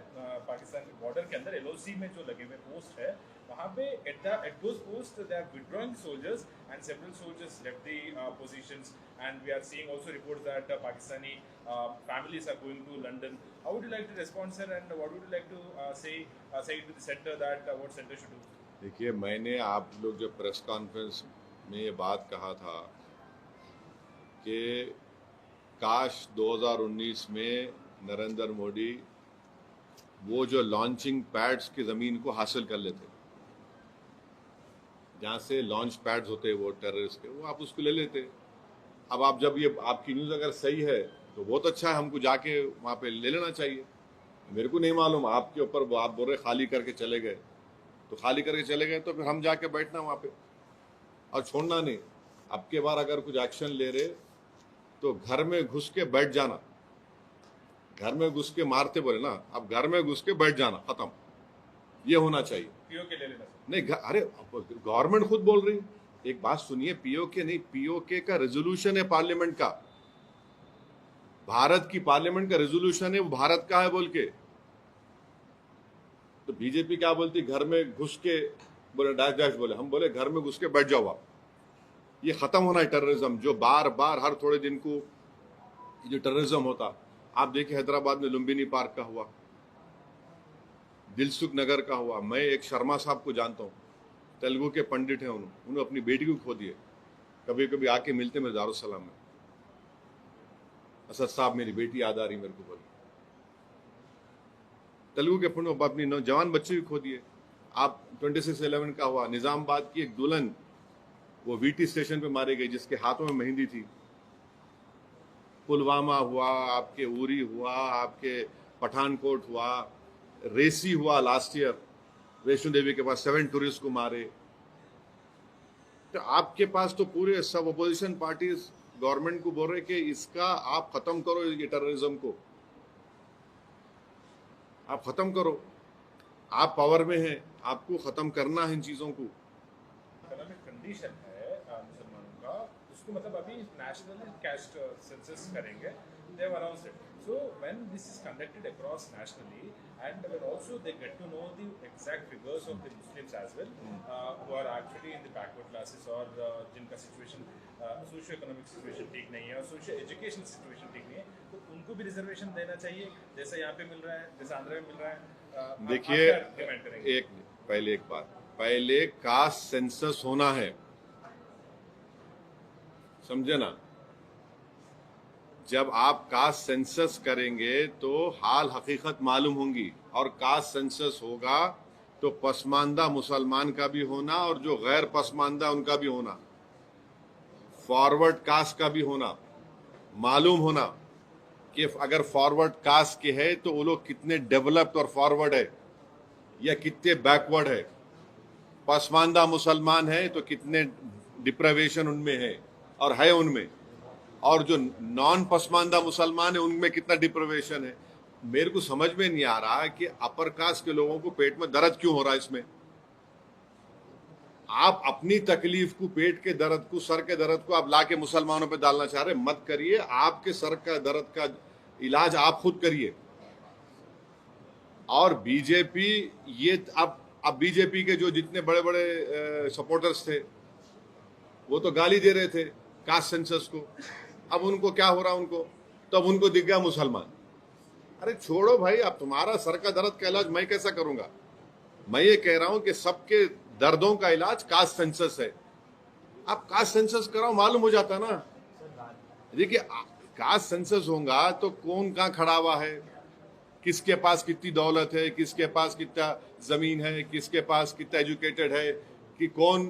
पाकिस्तान के बॉर्डर के अंदर LOC में जो लगे हुए पोस्ट है, वहाँ पे at those posts they are withdrawing soldiers and several soldiers left the positions, and we are seeing also reports that Pakistani families are going to London. How would you like to respond, sir, and what would you like to say to the center that what center should do? देखिए, मैंने आप लोग जब press conference में ये बात कहा था कि काश 2019 में नरेंद्र मोदी वो जो लॉन्चिंग पैड्स की जमीन को हासिल कर लेते, जहां से लॉन्च पैड्स होते हैं वो टेररिस्ट के, वो आप उसको ले लेते। अब आप जब ये आपकी न्यूज़ अगर सही है तो बहुत अच्छा है, हमको जाके वहाँ पे ले लेना चाहिए। मेरे को नहीं मालूम आपके ऊपर, वो आप बोल रहे खाली करके चले गए, तो खाली करके चले गए तो फिर हम जाके बैठना वहाँ पे और छोड़ना नहीं। अब के बार अगर कुछ एक्शन ले रहे तो घर में घुस के बैठ जाना, घर में घुस के मारते बोले ना, अब घर में घुस के बैठ जाना, खत्म, ये होना चाहिए। पीओके ले लेना। नहीं अरे गवर्नमेंट खुद बोल रही, एक बात सुनिए, पीओके नहीं, पीओके का रेजोल्यूशन है पार्लियामेंट का, भारत की पार्लियामेंट का रेजोल्यूशन है, वो भारत का है बोल के। तो बीजेपी क्या बोलती, घर में घुस के बोले डैश डैश बोले, हम बोले घर में घुस के बैठ जाओ आप। ये खत्म होना है टेररिज्म, जो बार बार हर थोड़े दिन को जो टेररिज्म होता। आप देखिए हैदराबाद में लुम्बिनी पार्क का हुआ, दिलसुख नगर का हुआ। मैं एक शर्मा साहब को जानता हूँ, तेलुगु के पंडित हैं, उन्होंने अपनी बेटी को खो दिए। कभी कभी आके मिलते मेरे दारुसलाम में, असद साहब मेरी बेटी याद आ रही मेरे को, बोली तेलुगु के पंडित अपनी नौजवान बच्चे भी खो दिए। आप 26/11 का हुआ, निजामाबाद की एक दुल्हन वो वीटी स्टेशन पे मारी गई जिसके हाथों में मेहंदी थी। पुलवामा हुआ, आपके उरी हुआ, आपके पठानकोट हुआ, रेसी हुआ लास्ट ईयर, वैष्णो देवी के पास 7 टूरिस्ट को मारे। तो आपके पास तो पूरे सब अपोजिशन पार्टीज गवर्नमेंट को बोल रहे कि इसका आप खत्म करो, ये टेररिज्म को आप खत्म करो, आप पावर में हैं, आपको खत्म करना है इन चीजों को। कंडीशन है मुसलमानों का, उसको मतलब अभी नेशनल कास्ट सेंसस करेंगे, they have announced it. So when this is conducted across nationally, and when also they get to know the exact figures of the Muslims as well, who are actually in the backward classes or जिनका situation socio economic situation ठीक नहीं है और socio education situation ठीक नहीं है, तो उनको भी रिजर्वेशन देना चाहिए जैसा यहाँ पे मिल रहा है, जैसा आंध्र में मिल रहा है। देखिए एक बात, पहले कास्ट सेंसस होना है, समझे ना। जब आप कास्ट सेंसस करेंगे तो हाल हकीकत मालूम होंगी, और कास्ट सेंसस होगा तो पसमानदा मुसलमान का भी होना और जो गैर पसमानदा उनका भी होना, फॉरवर्ड कास्ट का भी होना, मालूम होना कि अगर फॉरवर्ड कास्ट के है तो वो लोग कितने डेवलप्ड और फॉरवर्ड है या कितने बैकवर्ड है। पसमानदा मुसलमान है तो कितने डिप्रावेशन उनमें है और है उनमें, और जो नॉन पसमानदा मुसलमान है उनमें कितना डिप्रावेशन है। मेरे को समझ में नहीं आ रहा कि अपर कास्ट के लोगों को पेट में दर्द क्यों हो रहा है। इसमें आप अपनी तकलीफ को, पेट के दर्द को, सर के दर्द को आप लाके मुसलमानों पे डालना चाह रहे, मत करिए। आपके सर का दर्द का इलाज आप खुद करिए। और बीजेपी, ये अब बीजेपी के जो जितने बड़े बड़े सपोर्टर्स थे वो तो गाली दे रहे थे कास्ट सेंसस को। अब उनको क्या हो रहा, उनको तो अब उनको दिख गया मुसलमान। अरे छोड़ो भाई, अब तुम्हारा सर का दर्द का इलाज मैं कैसा करूंगा। मैं ये कह रहा हूं कि सबके दर्दों का इलाज कास्ट सेंसस है। आप कास्ट सेंसस कराओ, मालूम हो जाता ना। देखिए कास्ट सेंसस होगा तो कौन कहाँ खड़ा हुआ है, किसके पास कितनी दौलत है, किसके पास कितना जमीन है, किसके पास कितना एजुकेटेड है, कि कौन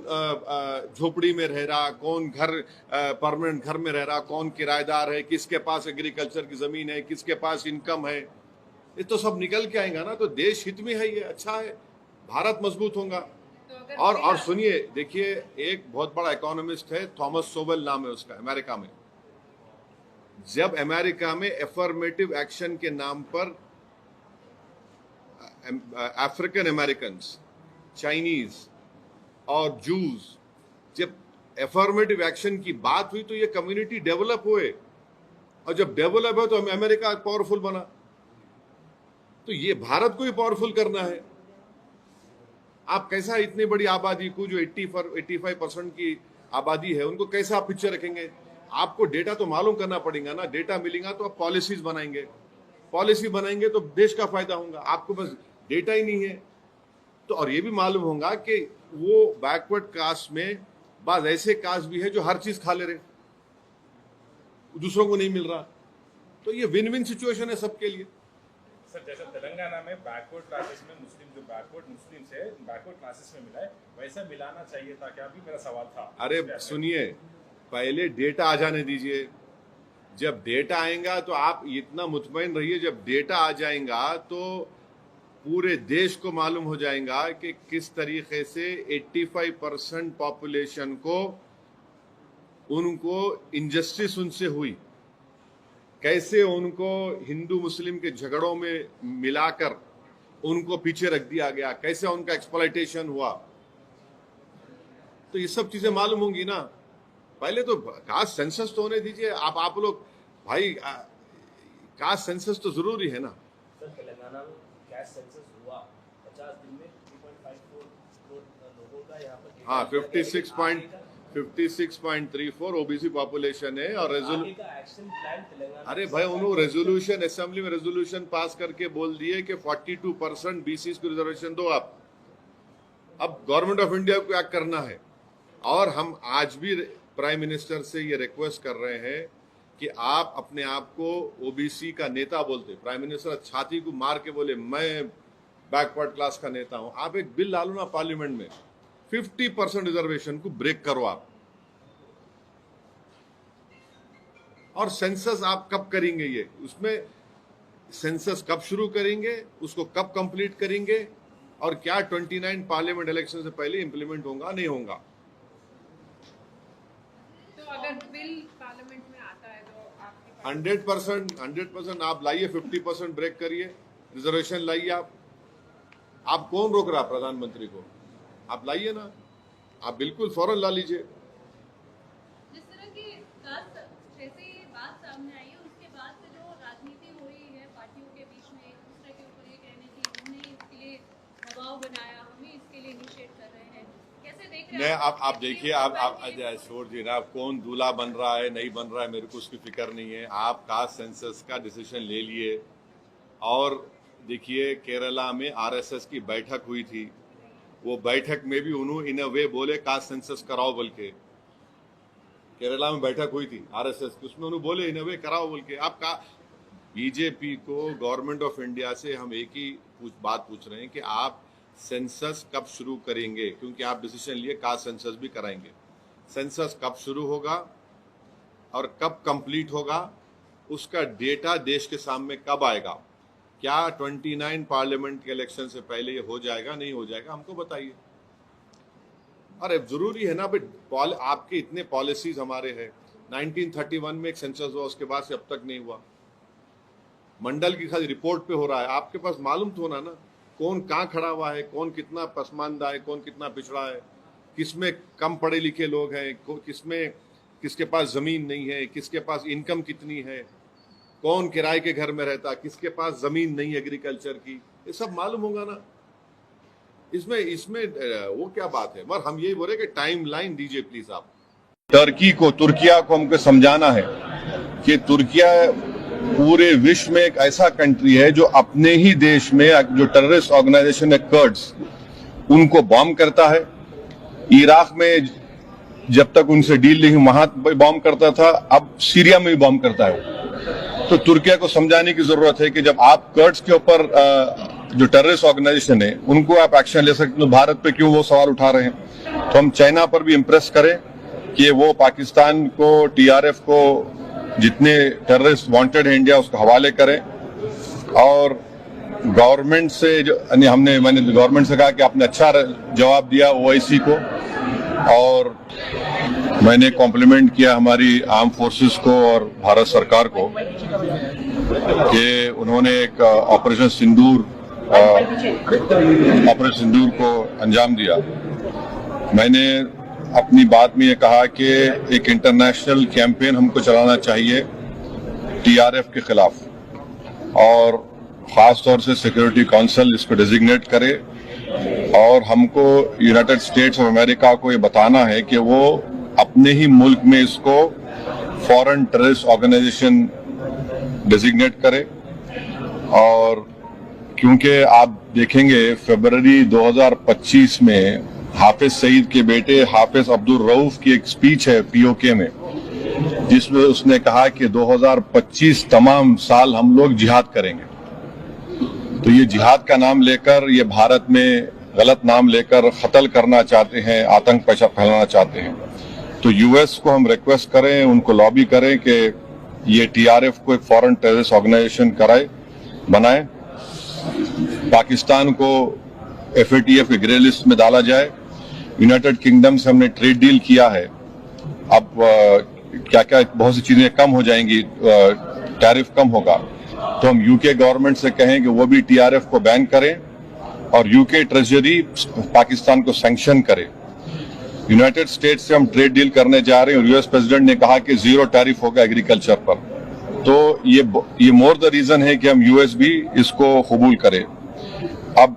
झोपड़ी में रह रहा, कौन घर परमानेंट घर में रह रहा, कौन किराएदार है, किसके पास एग्रीकल्चर की जमीन है, किसके पास इनकम है। ये तो सब निकल के आएगा ना। तो देश हित में है, ये अच्छा है, भारत मजबूत होगा। और सुनिए, देखिए एक बहुत बड़ा इकोनॉमिस्ट है, थॉमस सोवेल नाम है उसका, अमेरिका में। जब अमेरिका में एफर्मेटिव एक्शन के नाम पर अफ्रीकन अमेरिकन, चाइनीज और जूस, जब एफर्मेटिव एक्शन की बात हुई तो ये कम्युनिटी डेवलप हुए, और जब डेवलप है तो अमेरिका पावरफुल बना। तो ये भारत को ही पावरफुल करना है। आप कैसा इतनी बड़ी आबादी को, जो 85% की आबादी है, उनको कैसा आप पिक्चर रखेंगे। आपको डेटा तो मालूम करना पड़ेगा ना। डेटा मिलेगा तो आप पॉलिसीज बनाएंगे, पॉलिसी बनाएंगे तो देश का फायदा होगा। आपको बस डेटा ही नहीं है तो, और ये भी मालूम होगा कि वो बैकवर्ड कास्ट में बाद ऐसे कास्ट भी है जो हर चीज खा ले रहे, दूसरों को नहीं मिल रहा। तो ये विन विन सिचुएशन है सबके लिए। सर जैसे तेलंगाना में बैकवर्ड क्लासेस में मुस्लिम जो बैकवर्ड मुस्लिम से बैकवर्ड क्लासेस में मिला है वैसा मिलाना चाहिए था क्या, भी मेरा सवाल था। अरे सुनिए, पहले डेटा आ जाने दीजिए। जब डेटा आएगा तो आप इतना मुतमईन रहिए, जब डेटा आ जाएगा तो पूरे देश को मालूम हो जाएगा कि किस तरीके से 85% पॉपुलेशन को उनको इनजस्टिस उनसे हुई, कैसे उनको हिंदू मुस्लिम के झगड़ों में मिलाकर उनको पीछे रख दिया गया, कैसे उनका एक्सप्लॉयटेशन हुआ। तो ये सब चीजें मालूम होंगी ना। पहले तो कास्ट सेंसस तो होने दीजिए। आप लोग भाई, कास्ट सेंसस तो जरूरी है ना। सर तेलंगाना में कास्ट सेंसस हुआ 50 दिन में 3.54 करोड़ लोगों का यहाँ पर। हाँ, 56.34 ओबीसी पॉपुलेशन है। और एक्शन प्लान तेलंगाना, अरे भाई, उन्होंने रेजोल्यूशन, असेंबली में रेजोल्यूशन पास करके बोल दिए कि 42% बीसी को रिजर्वेशन दो आप। अब गवर्नमेंट ऑफ इंडिया को क्या करना है। और हम आज भी प्राइम मिनिस्टर से ये रिक्वेस्ट कर रहे हैं कि आप अपने आप को ओबीसी का नेता बोलते। प्राइम मिनिस्टर छाती को मार के बोले मैं बैकवर्ड क्लास का नेता हूं। आप एक बिल डालो ना पार्लियामेंट में, 50% रिजर्वेशन को ब्रेक करो आप। और सेंसस आप कब करेंगे, ये उसमें सेंसस कब शुरू करेंगे, उसको कब कंप्लीट करेंगे, और क्या 29 पार्लियामेंट इलेक्शन से पहले इंप्लीमेंट होगा नहीं होगा। तो अगर बिल पार्लियामेंट में आता है तो आपकी 100% आप लाइए, 50% ब्रेक करिए, रिजर्वेशन लाइए आप कौन रोक रहा प्रधानमंत्री को। आप लाइए ना, आप बिल्कुल फौरन ला लीजिए। जिस तरह की जैसे ये बात सामने आई है उसके बाद से जो राजनीति हो रही है पार्टियों के बीच में एक दूसरे के ऊपर ये कहने की हमने इसके लिए दबाव बनाया, हमें इसके लिए इनिशिएट कर रहे हैं, कैसे देख रहे हैं आप देखिए, आप छोड़ दिए ना, आप कौन दूल्हा बन रहा है नहीं बन रहा है मेरे को उसकी फिक्र नहीं है। आप कास्ट सेंसस का डिसीजन ले लिए। और देखिए, केरला में आरएसएस की बैठक हुई थी, वो बैठक में भी उन्होंने इन अ वे बोले कास्ट सेंसस कराओ बोल के। केरला में बैठक हुई थी आरएसएस की, उसमें उन्होंने बोले इन अ वे कराओ बोल के। आप बीजेपी को, गवर्नमेंट ऑफ इंडिया से हम एक ही बात पूछ रहे हैं कि आप सेंसस कब शुरू करेंगे, क्योंकि आप डिसीजन लिए कास्ट सेंसस भी कराएंगे। सेंसस कब शुरू होगा और कब कंप्लीट होगा, उसका डेटा देश के सामने कब आएगा। क्या 29 पार्लियामेंट के इलेक्शन से पहले ये हो जाएगा नहीं हो जाएगा, हमको बताइए। अरे जरूरी है ना भाई, आपके इतने पॉलिसीज हमारे हैं। 1931 में एक सेंसस हुआ, उसके बाद से अब तक नहीं हुआ। मंडल की खाली रिपोर्ट पे हो रहा है। आपके पास मालूम तो होना ना कौन कहाँ खड़ा हुआ है, कौन कितना पसमानदा है, कौन कितना पिछड़ा है, किसमें कम पढ़े लिखे लोग हैं, किसमें किसके पास जमीन नहीं है, किसके पास इनकम कितनी है, कौन किराए के घर में रहता, किसके पास जमीन नहीं एग्रीकल्चर की, ये सब मालूम होगा ना। इसमें वो क्या बात है। मगर हम यही बोले कि टाइम लाइन दीजिए प्लीज आप। तुर्किया को हमको समझाना है कि तुर्किया पूरे विश्व में एक ऐसा कंट्री है जो अपने ही देश में जो टेररिस्ट ऑर्गेनाइजेशन है कर्ड्स, उनको बॉम्ब करता है। इराक में जब तक उनसे डील नहीं वहां बॉम्ब करता था, अब सीरिया में भी बॉम्ब करता है। तो तुर्किया को समझाने की जरूरत है कि जब आप कर्ड्स के ऊपर जो टेररिस्ट ऑर्गेनाइजेशन है उनको आप एक्शन ले सकते, तो भारत पे क्यों वो सवाल उठा रहे हैं। तो हम चाइना पर भी इम्प्रेस करें कि वो पाकिस्तान को, टीआरएफ को, जितने टेररिस्ट वांटेड है इंडिया उसको हवाले करें। और गवर्नमेंट से मैंने गवर्नमेंट से कहा कि आपने अच्छा जवाब दिया ओआईसी को, और मैंने कॉम्प्लीमेंट किया हमारी आर्म फोर्सेस को और भारत सरकार को कि उन्होंने एक ऑपरेशन सिंदूर को अंजाम दिया। मैंने अपनी बात में ये कहा कि एक इंटरनेशनल कैंपेन हमको चलाना चाहिए टीआरएफ के खिलाफ, और खास तौर से सिक्योरिटी काउंसिल इसको डेजिग्नेट करे, और हमको यूनाइटेड स्टेट्स ऑफ अमेरिका को ये बताना है कि वो अपने ही मुल्क में इसको फॉरेन टेररिस्ट ऑर्गेनाइजेशन डेजिग्नेट करे। और क्योंकि आप देखेंगे फरवरी 2025 में हाफिज सईद के बेटे हाफिज अब्दुल रऊफ की एक स्पीच है पीओके में, जिसमें उसने कहा कि 2025 तमाम साल हम लोग जिहाद करेंगे। तो ये जिहाद का नाम लेकर, ये भारत में गलत नाम लेकर कत्ल करना चाहते हैं, आतंक फैलाना चाहते हैं। तो यूएस को हम रिक्वेस्ट करें, उनको लॉबी करें कि ये टीआरएफ को एक फॉरेन टेररिस्ट ऑर्गेनाइजेशन बनाए, पाकिस्तान को एफएटीएफ के ग्रे लिस्ट में डाला जाए। यूनाइटेड किंगडम से हमने ट्रेड डील किया है, अब क्या क्या बहुत सी चीजें कम हो जाएंगी, टैरिफ कम होगा। तो हम यूके गवर्नमेंट से कहें कि वो भी टीआरएफ को बैन करें और यूके ट्रेजरी पाकिस्तान को सैंक्शन करे। यूनाइटेड स्टेट्स से हम ट्रेड डील करने जा रहे हैं और यूएस प्रेसिडेंट ने कहा कि 0 टैरिफ होगा एग्रीकल्चर पर। तो ये मोर द रीजन है कि हम यूएस भी इसको कबूल करें। अब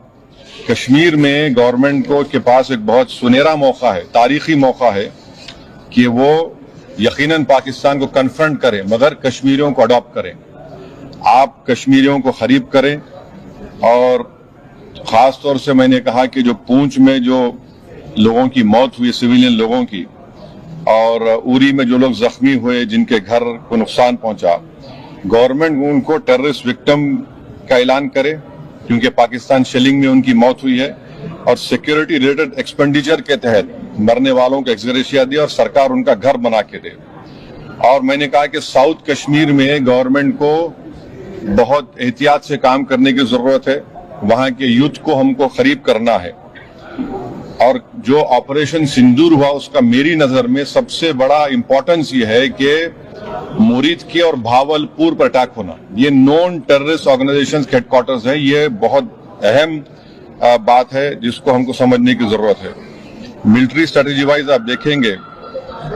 कश्मीर में गवर्नमेंट के पास एक बहुत सुनहरा मौका है, तारीखी मौका है कि वो यकीनन पाकिस्तान को कन्फ्रंट करें, मगर कश्मीरियों को अडॉप्ट करें। आप कश्मीरियों को करीब करें और खास तौर से मैंने कहा कि जो पूंछ में जो लोगों की मौत हुई, सिविलियन लोगों की, और उरी में जो लोग जख्मी हुए, जिनके घर को नुकसान पहुंचा, गवर्नमेंट उनको टेररिस्ट विक्टिम का ऐलान करे, क्योंकि पाकिस्तान शेलिंग में उनकी मौत हुई है, और सिक्योरिटी रिलेटेड एक्सपेंडिचर के तहत मरने वालों को एक्सग्रेशिया दे और सरकार उनका घर बना के दे। और मैंने कहा कि साउथ कश्मीर में गवर्नमेंट को बहुत एहतियात से काम करने की जरूरत है, वहां के यूथ को हमको करीब करना है। और जो ऑपरेशन सिंदूर हुआ, उसका मेरी नजर में सबसे बड़ा इंपॉर्टेंस ये है कि मुरीद के और भावलपुर पर अटैक होना, ये नॉन टेररिस्ट ऑर्गेनाइजेशन हेडक्वार्टर्स है, ये बहुत अहम बात है जिसको हमको समझने की जरूरत है। मिलिट्री स्ट्रेटेजी वाइज आप देखेंगे,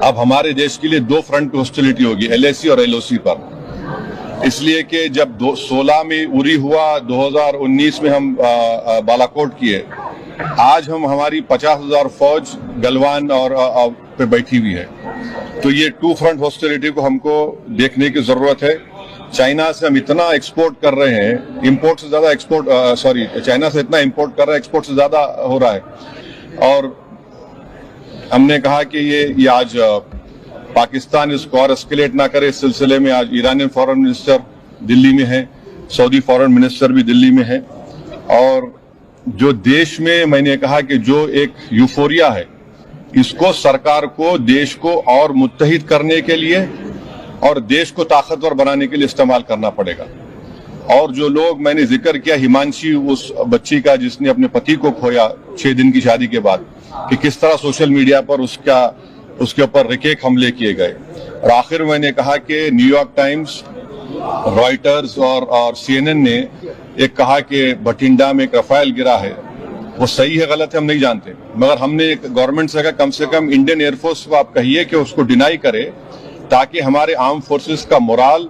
अब हमारे देश के लिए 2 फ्रंट हॉस्टिलिटी होगी, LAC और LOC पर, इसलिए कि जब 2016 में उरी हुआ, 2019 में हम बालाकोट किए, आज हमारी 50,000 फौज गलवान और पे बैठी हुई है। तो ये 2 फ्रंट हॉस्टिलिटी को हमको देखने की जरूरत है। चाइना से हम इतना एक्सपोर्ट कर रहे हैं, इंपोर्ट से ज्यादा एक्सपोर्ट, चाइना से इतना इंपोर्ट कर रहे हैं, एक्सपोर्ट से ज्यादा हो रहा है। और हमने कहा कि ये आज पाकिस्तान इसको और एस्केलेट ना करे। इस सिलसिले में आज ईरानियन फॉरेन मिनिस्टर दिल्ली में है, सऊदी फॉरेन मिनिस्टर भी दिल्ली में है। और जो देश में मैंने कहा कि जो एक यूफोरिया है, इसको सरकार को देश को और मुत्तहिद करने के लिए और देश को ताकतवर बनाने के लिए इस्तेमाल करना पड़ेगा। और जो लोग मैंने जिक्र किया, हिमांशी, उस बच्ची का जिसने अपने पति को खोया 6 दिन की शादी के बाद, कि किस तरह सोशल मीडिया पर उसके ऊपर रिकेक हमले किए गए। और आखिर मैंने कहा कि न्यूयॉर्क टाइम्स, रॉयटर्स और CNN ने एक कहा कि बठिंडा में एक रफाल गिरा है। वो सही है गलत है हम नहीं जानते, मगर हमने गवर्नमेंट से कहा कम से कम इंडियन एयरफोर्स को आप कहिए कि उसको डिनाई करे, ताकि हमारे आर्म फोर्सेस का मोराल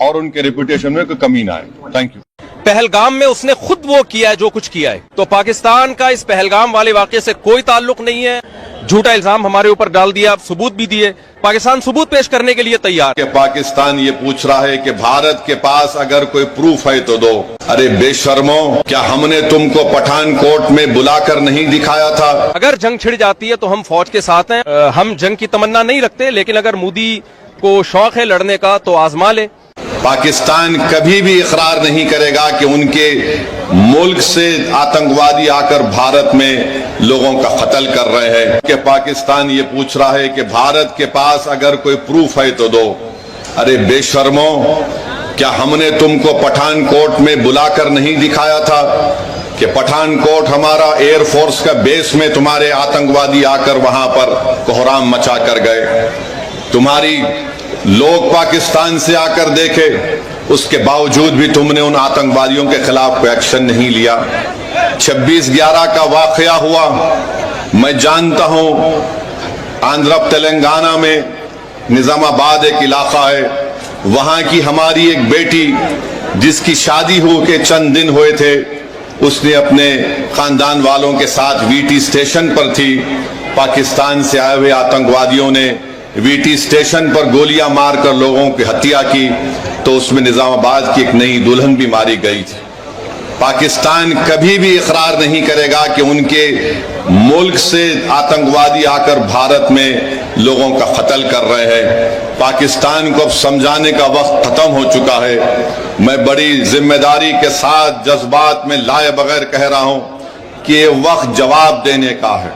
और उनके रेपुटेशन में कोई कमी ना आए। Thank you. पहलगाम में उसने खुद वो किया है जो कुछ किया है, तो पाकिस्तान का इस पहलगाम वाले वाकये से कोई ताल्लुक नहीं है। झूठा इल्जाम हमारे ऊपर डाल दिया, सबूत भी दिए, पाकिस्तान सबूत पेश करने के लिए तैयार है। पाकिस्तान ये पूछ रहा है कि भारत के पास अगर कोई प्रूफ है तो दो। अरे बेशर्मो, क्या हमने तुमको पठानकोट में बुलाकर नहीं दिखाया था? अगर जंग छिड़ जाती है तो हम फौज के साथ हैं। हम जंग की तमन्ना नहीं रखते, लेकिन अगर मोदी को शौक है लड़ने का तो आजमा ले। पाकिस्तान कभी भी इकरार नहीं करेगा कि उनके मुल्क से आतंकवादी आकर भारत में लोगों का कत्ल कर रहे हैं। कि पाकिस्तान ये पूछ रहा है कि भारत के पास अगर कोई प्रूफ है तो दो। अरे बेशर्मो, क्या हमने तुमको पठानकोट में बुलाकर नहीं दिखाया था कि पठानकोट हमारा एयरफोर्स का बेस में तुम्हारे आतंकवादी आकर वहां पर कोहराम मचा कर गए। तुम्हारी लोग पाकिस्तान से आकर देखे, उसके बावजूद भी तुमने उन आतंकवादियों के खिलाफ कोई एक्शन नहीं लिया। 26/11 का वाकया हुआ, मैं जानता हूं, आंध्र तेलंगाना में निजामाबाद एक इलाका है, वहां की हमारी एक बेटी जिसकी शादी हो के चंद दिन हुए थे, उसने अपने खानदान वालों के साथ VT स्टेशन पर थी। पाकिस्तान से आए हुए आतंकवादियों ने VT स्टेशन पर गोलियां मारकर लोगों की हत्या की, तो उसमें निजामाबाद की एक नई दुल्हन भी मारी गई थी। पाकिस्तान कभी भी इकरार नहीं करेगा कि उनके मुल्क से आतंकवादी आकर भारत में लोगों का कत्ल कर रहे हैं। पाकिस्तान को अब समझाने का वक्त खत्म हो चुका है। मैं बड़ी जिम्मेदारी के साथ जज्बात में लाए बगैर कह रहा हूं कि ये वक्त जवाब देने का है,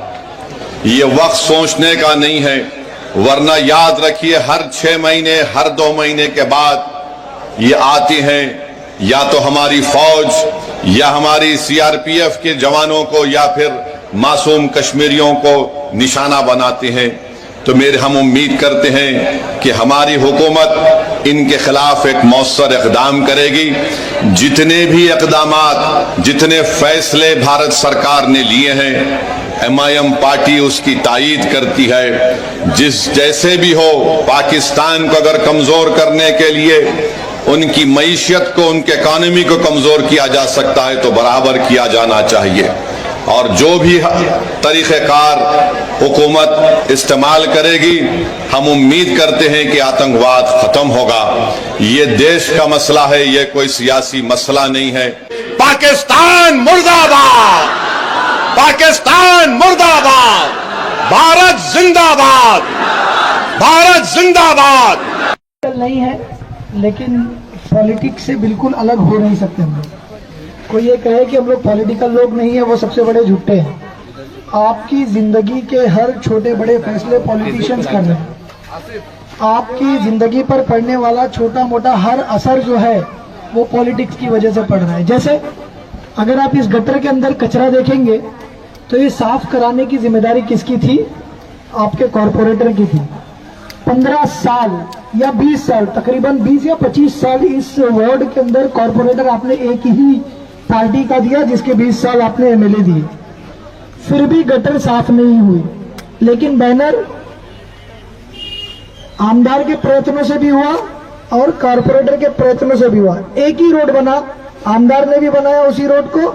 ये वक्त सोचने का नहीं है। वरना याद रखिए, हर 6 महीने हर 2 महीने के बाद ये आती हैं, या तो हमारी फौज या हमारी सीआरपीएफ के जवानों को या फिर मासूम कश्मीरियों को निशाना बनाती हैं। तो हम उम्मीद करते हैं कि हमारी हुकूमत इनके खिलाफ एक मौसर इक़दाम करेगी। जितने भी इक़दामात, जितने फैसले भारत सरकार ने लिए हैं, MIM पार्टी उसकी तायीद करती है। जैसे भी हो, पाकिस्तान को अगर कमजोर करने के लिए उनकी मईशत को, उनके इकॉनमी को कमजोर किया जा सकता है तो बराबर किया जाना चाहिए। और जो भी तरीक़ेकार हुकूमत इस्तेमाल करेगी, हम उम्मीद करते हैं कि आतंकवाद खत्म होगा। ये देश का मसला है, ये कोई सियासी मसला नहीं है। पाकिस्तान मुर्दाबाद, पाकिस्तान मुर्दाबाद, भारत जिंदाबाद, भारत जिंदाबाद। नहीं है, लेकिन पॉलिटिक्स से बिल्कुल अलग हो नहीं सकते हम लोग। कोई ये कहे कि हम लोग पॉलिटिकल लोग नहीं है, वो सबसे बड़े झूठे हैं। आपकी जिंदगी के हर छोटे बड़े फैसले पॉलिटिशियंस कर रहे हैं। आपकी जिंदगी पर पड़ने वाला छोटा मोटा हर असर जो है वो पॉलिटिक्स की वजह से पड़ रहा है। जैसे अगर आप इस गटर के अंदर कचरा देखेंगे तो ये साफ कराने की जिम्मेदारी किसकी थी? आपके कॉरपोरेटर की थी। 15 साल या 20 साल, तकरीबन 20 या 25 साल इस वार्ड के अंदर कॉरपोरेटर आपने एक ही पार्टी का दिया, जिसके 20 साल आपने MLA दिए, फिर भी गटर साफ नहीं हुई। लेकिन बैनर आमदार के प्रयत्नों से भी हुआ और कॉरपोरेटर के प्रयत्नों से भी हुआ। एक ही रोड बना, आमदार ने भी बनाया उसी रोड को,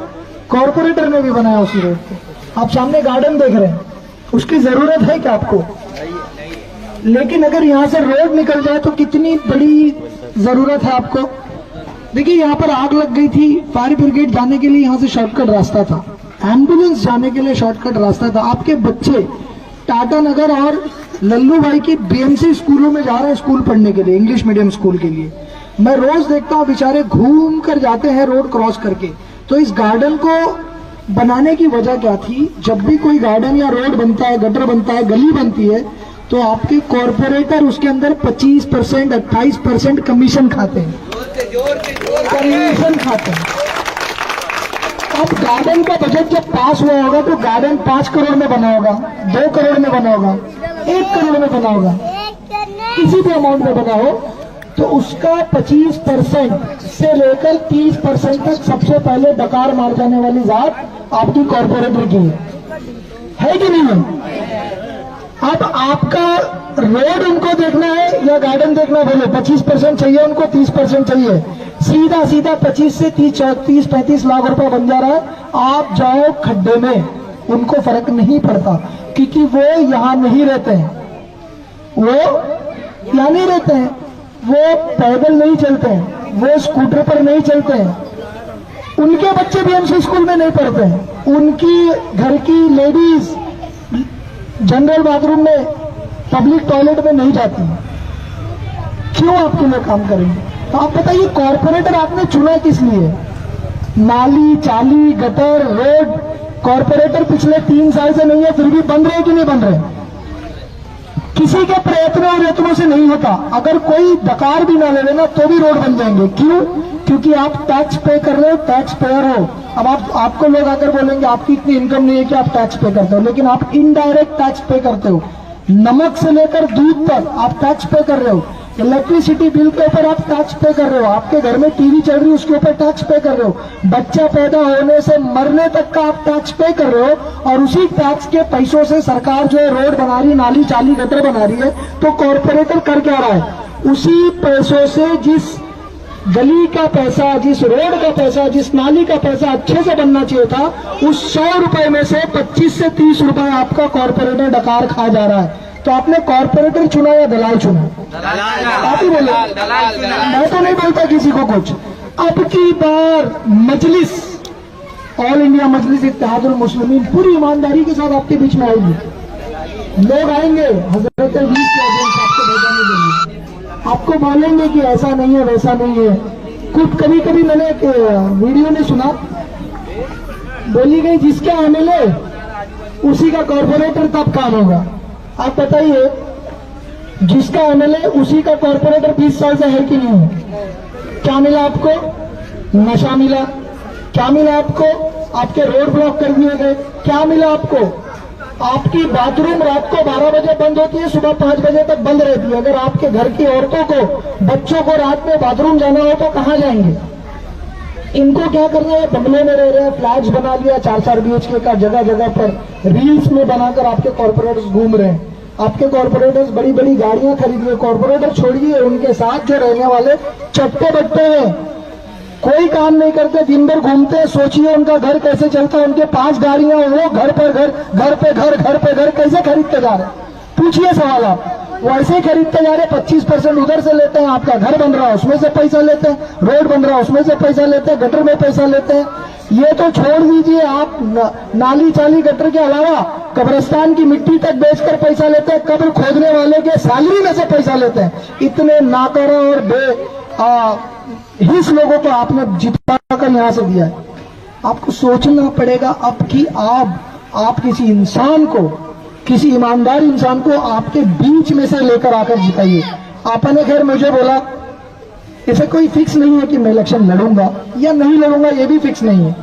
कॉरपोरेटर ने भी बनाया उसी रोड को। आप सामने गार्डन देख रहे हैं, उसकी जरूरत है क्या आपको? लेकिन अगर यहाँ से रोड निकल जाए तो कितनी बड़ी जरूरत है आपको। देखिए, यहाँ पर आग लग गई थी, फायर ब्रिगेड जाने के लिए यहाँ से शॉर्टकट रास्ता था, एम्बुलेंस जाने के लिए शॉर्टकट रास्ता था। आपके बच्चे टाटा नगर और लल्लू भाई की BMC स्कूलों में जा रहे हैं स्कूल पढ़ने के लिए, इंग्लिश मीडियम स्कूल के लिए। मैं रोज देखता हूँ बेचारे घूम कर जाते हैं रोड क्रॉस करके। तो इस गार्डन को बनाने की वजह क्या थी? जब भी कोई गार्डन या रोड बनता है, गटर बनता है, गली बनती है, तो आपके कॉरपोरेटर उसके अंदर 25%, 28% कमीशन खाते हैं, कमीशन खाते हैं। अब गार्डन का बजट जब पास हुआ होगा तो गार्डन 5 करोड़ में बना होगा, 2 करोड़ में बना होगा, 1 करोड़ में बना होगा, किसी भी अमाउंट में बना हो, तो उसका 25% से लेकर 30% तक सबसे पहले डकार मार जाने वाली जात आपकी कॉरपोरेटर की है कि नहीं है? अब आपका रोड उनको देखना है या गार्डन देखना, बोलो 25% चाहिए उनको, 30% चाहिए, सीधा सीधा 25 से 30-35 लाख रुपए बन जा रहा है। आप जाओ खड्डे में, उनको फर्क नहीं पड़ता, क्योंकि वो यहाँ नहीं रहते हैं, वो यहाँ नहीं रहते हैं, वो पैदल नहीं चलते हैं, वो स्कूटर पर नहीं चलते हैं, उनके बच्चे BMC स्कूल में नहीं पढ़ते हैं, उनकी घर की लेडीज जनरल बाथरूम में, पब्लिक टॉयलेट में नहीं जाती। क्यों आपके लिए काम करेंगे? तो आप बताइए, कॉरपोरेटर आपने चुना किस लिए? नाली, चाली, गटर, रोड कॉरपोरेटर पिछले 3 साल से नहीं है, फिर भी बन रहे कि नहीं बन रहे? किसी के प्रयत्नों और यत्नों से नहीं होता। अगर कोई डकार भी ना ले लेना तो भी रोड बन जाएंगे। क्यों? क्योंकि आप टैक्स पे कर रहे हो, टैक्स पेयर हो। अब आपको लोग आकर बोलेंगे आपकी इतनी इनकम नहीं है कि आप टैक्स पे करते हो, लेकिन आप इनडायरेक्ट टैक्स पे करते हो। नमक से लेकर दूध तक आप टैक्स पे कर रहे हो, इलेक्ट्रिसिटी बिल के ऊपर आप टैक्स पे कर रहे हो, आपके घर में टीवी चल रही है उसके ऊपर टैक्स पे कर रहे हो, बच्चा पैदा होने से मरने तक का आप टैक्स पे कर रहे हो। और उसी टैक्स के पैसों से सरकार जो है रोड बना रही है, नाली, चाली, गटर बना रही है, तो कॉरपोरेटर कर क्या रहा है? उसी पैसों से जिस गली का पैसा, जिस रोड का पैसा, जिस नाली का पैसा अच्छे से बनना चाहिए था, उस 100 रुपए में से 25 से 30 रुपए आपका कॉरपोरेटर डकार खा जा रहा है। तो आपने कॉरपोरेटर चुना या दलाल चुना? आप ही बोले, मैं तो नहीं बोलता किसी को कुछ। अब की बार मजलिस ऑल इंडिया मजलिस इत्तेहादुल मुस्लिमीन पूरी ईमानदारी के साथ आपके बीच में आएगी। लोग आएंगे हजरत अली के आपको बजाने देंगे, आपको बोलेंगे कि ऐसा नहीं है वैसा नहीं है। कुछ कभी कभी मैंने एक वीडियो में सुना, बोली गई जिसका एमएलए उसी का कॉर्पोरेटर तब काम होगा। आप बताइए, जिसका एमएलए उसी का कॉर्पोरेटर 20 साल से है कि नहीं है? क्या मिला आपको? नशा मिला। क्या मिला आपको? आपके रोड ब्लॉक कर दिए गए। क्या मिला आपको? आपकी बाथरूम रात को 12 बजे बंद होती है, सुबह 5 बजे तक बंद रहती है। अगर आपके घर की औरतों को, बच्चों को रात में बाथरूम जाना हो तो कहां जाएंगे? इनको क्या करना है? बंगले में रह रहे हैं, फ्लैट्स बना लिया 4-4 BHK का, जगह जगह पर रील्स में बनाकर आपके कॉर्पोरेटर्स घूम रहे हैं। आपके कॉर्पोरेटर्स बड़ी बड़ी गाड़ियां खरीद रहे। कॉर्पोरेटर छोड़िए, उनके साथ जो रहने वाले चट्टे बट्टे हैं, कोई काम नहीं करते, दिन भर घूमते हैं। सोचिए उनका घर कैसे चलता है। उनके 5 गाड़ियां, वो घर पर घर, घर पे घर, घर पे घर कैसे खरीदते जा रहे हैं? पूछिए सवाल आप। वो ऐसे ही खरीदते जा रहे, 25% उधर से लेते हैं। आपका घर बन रहा है उसमें से पैसा लेते हैं, रोड बन रहा है उसमें से पैसा लेते हैं, गटर में पैसा लेते हैं। ये तो छोड़ दीजिए, आप नाली चाली गटर के अलावा कब्रिस्तान की मिट्टी तक बेचकर पैसा लेते हैं, कब्र खोदने वाले के सैलरी में से पैसा लेते हैं। इतने नाकारा और हिस लोगों को आपने जिता कर यहां से दिया है। आपको सोचना पड़ेगा अब कि आप किसी इंसान को, किसी ईमानदार इंसान को आपके बीच में से लेकर आकर जिताइए। आपने खैर मुझे बोला, इसे कोई फिक्स नहीं है कि मैं इलेक्शन लड़ूंगा या नहीं लड़ूंगा, ये भी फिक्स नहीं है।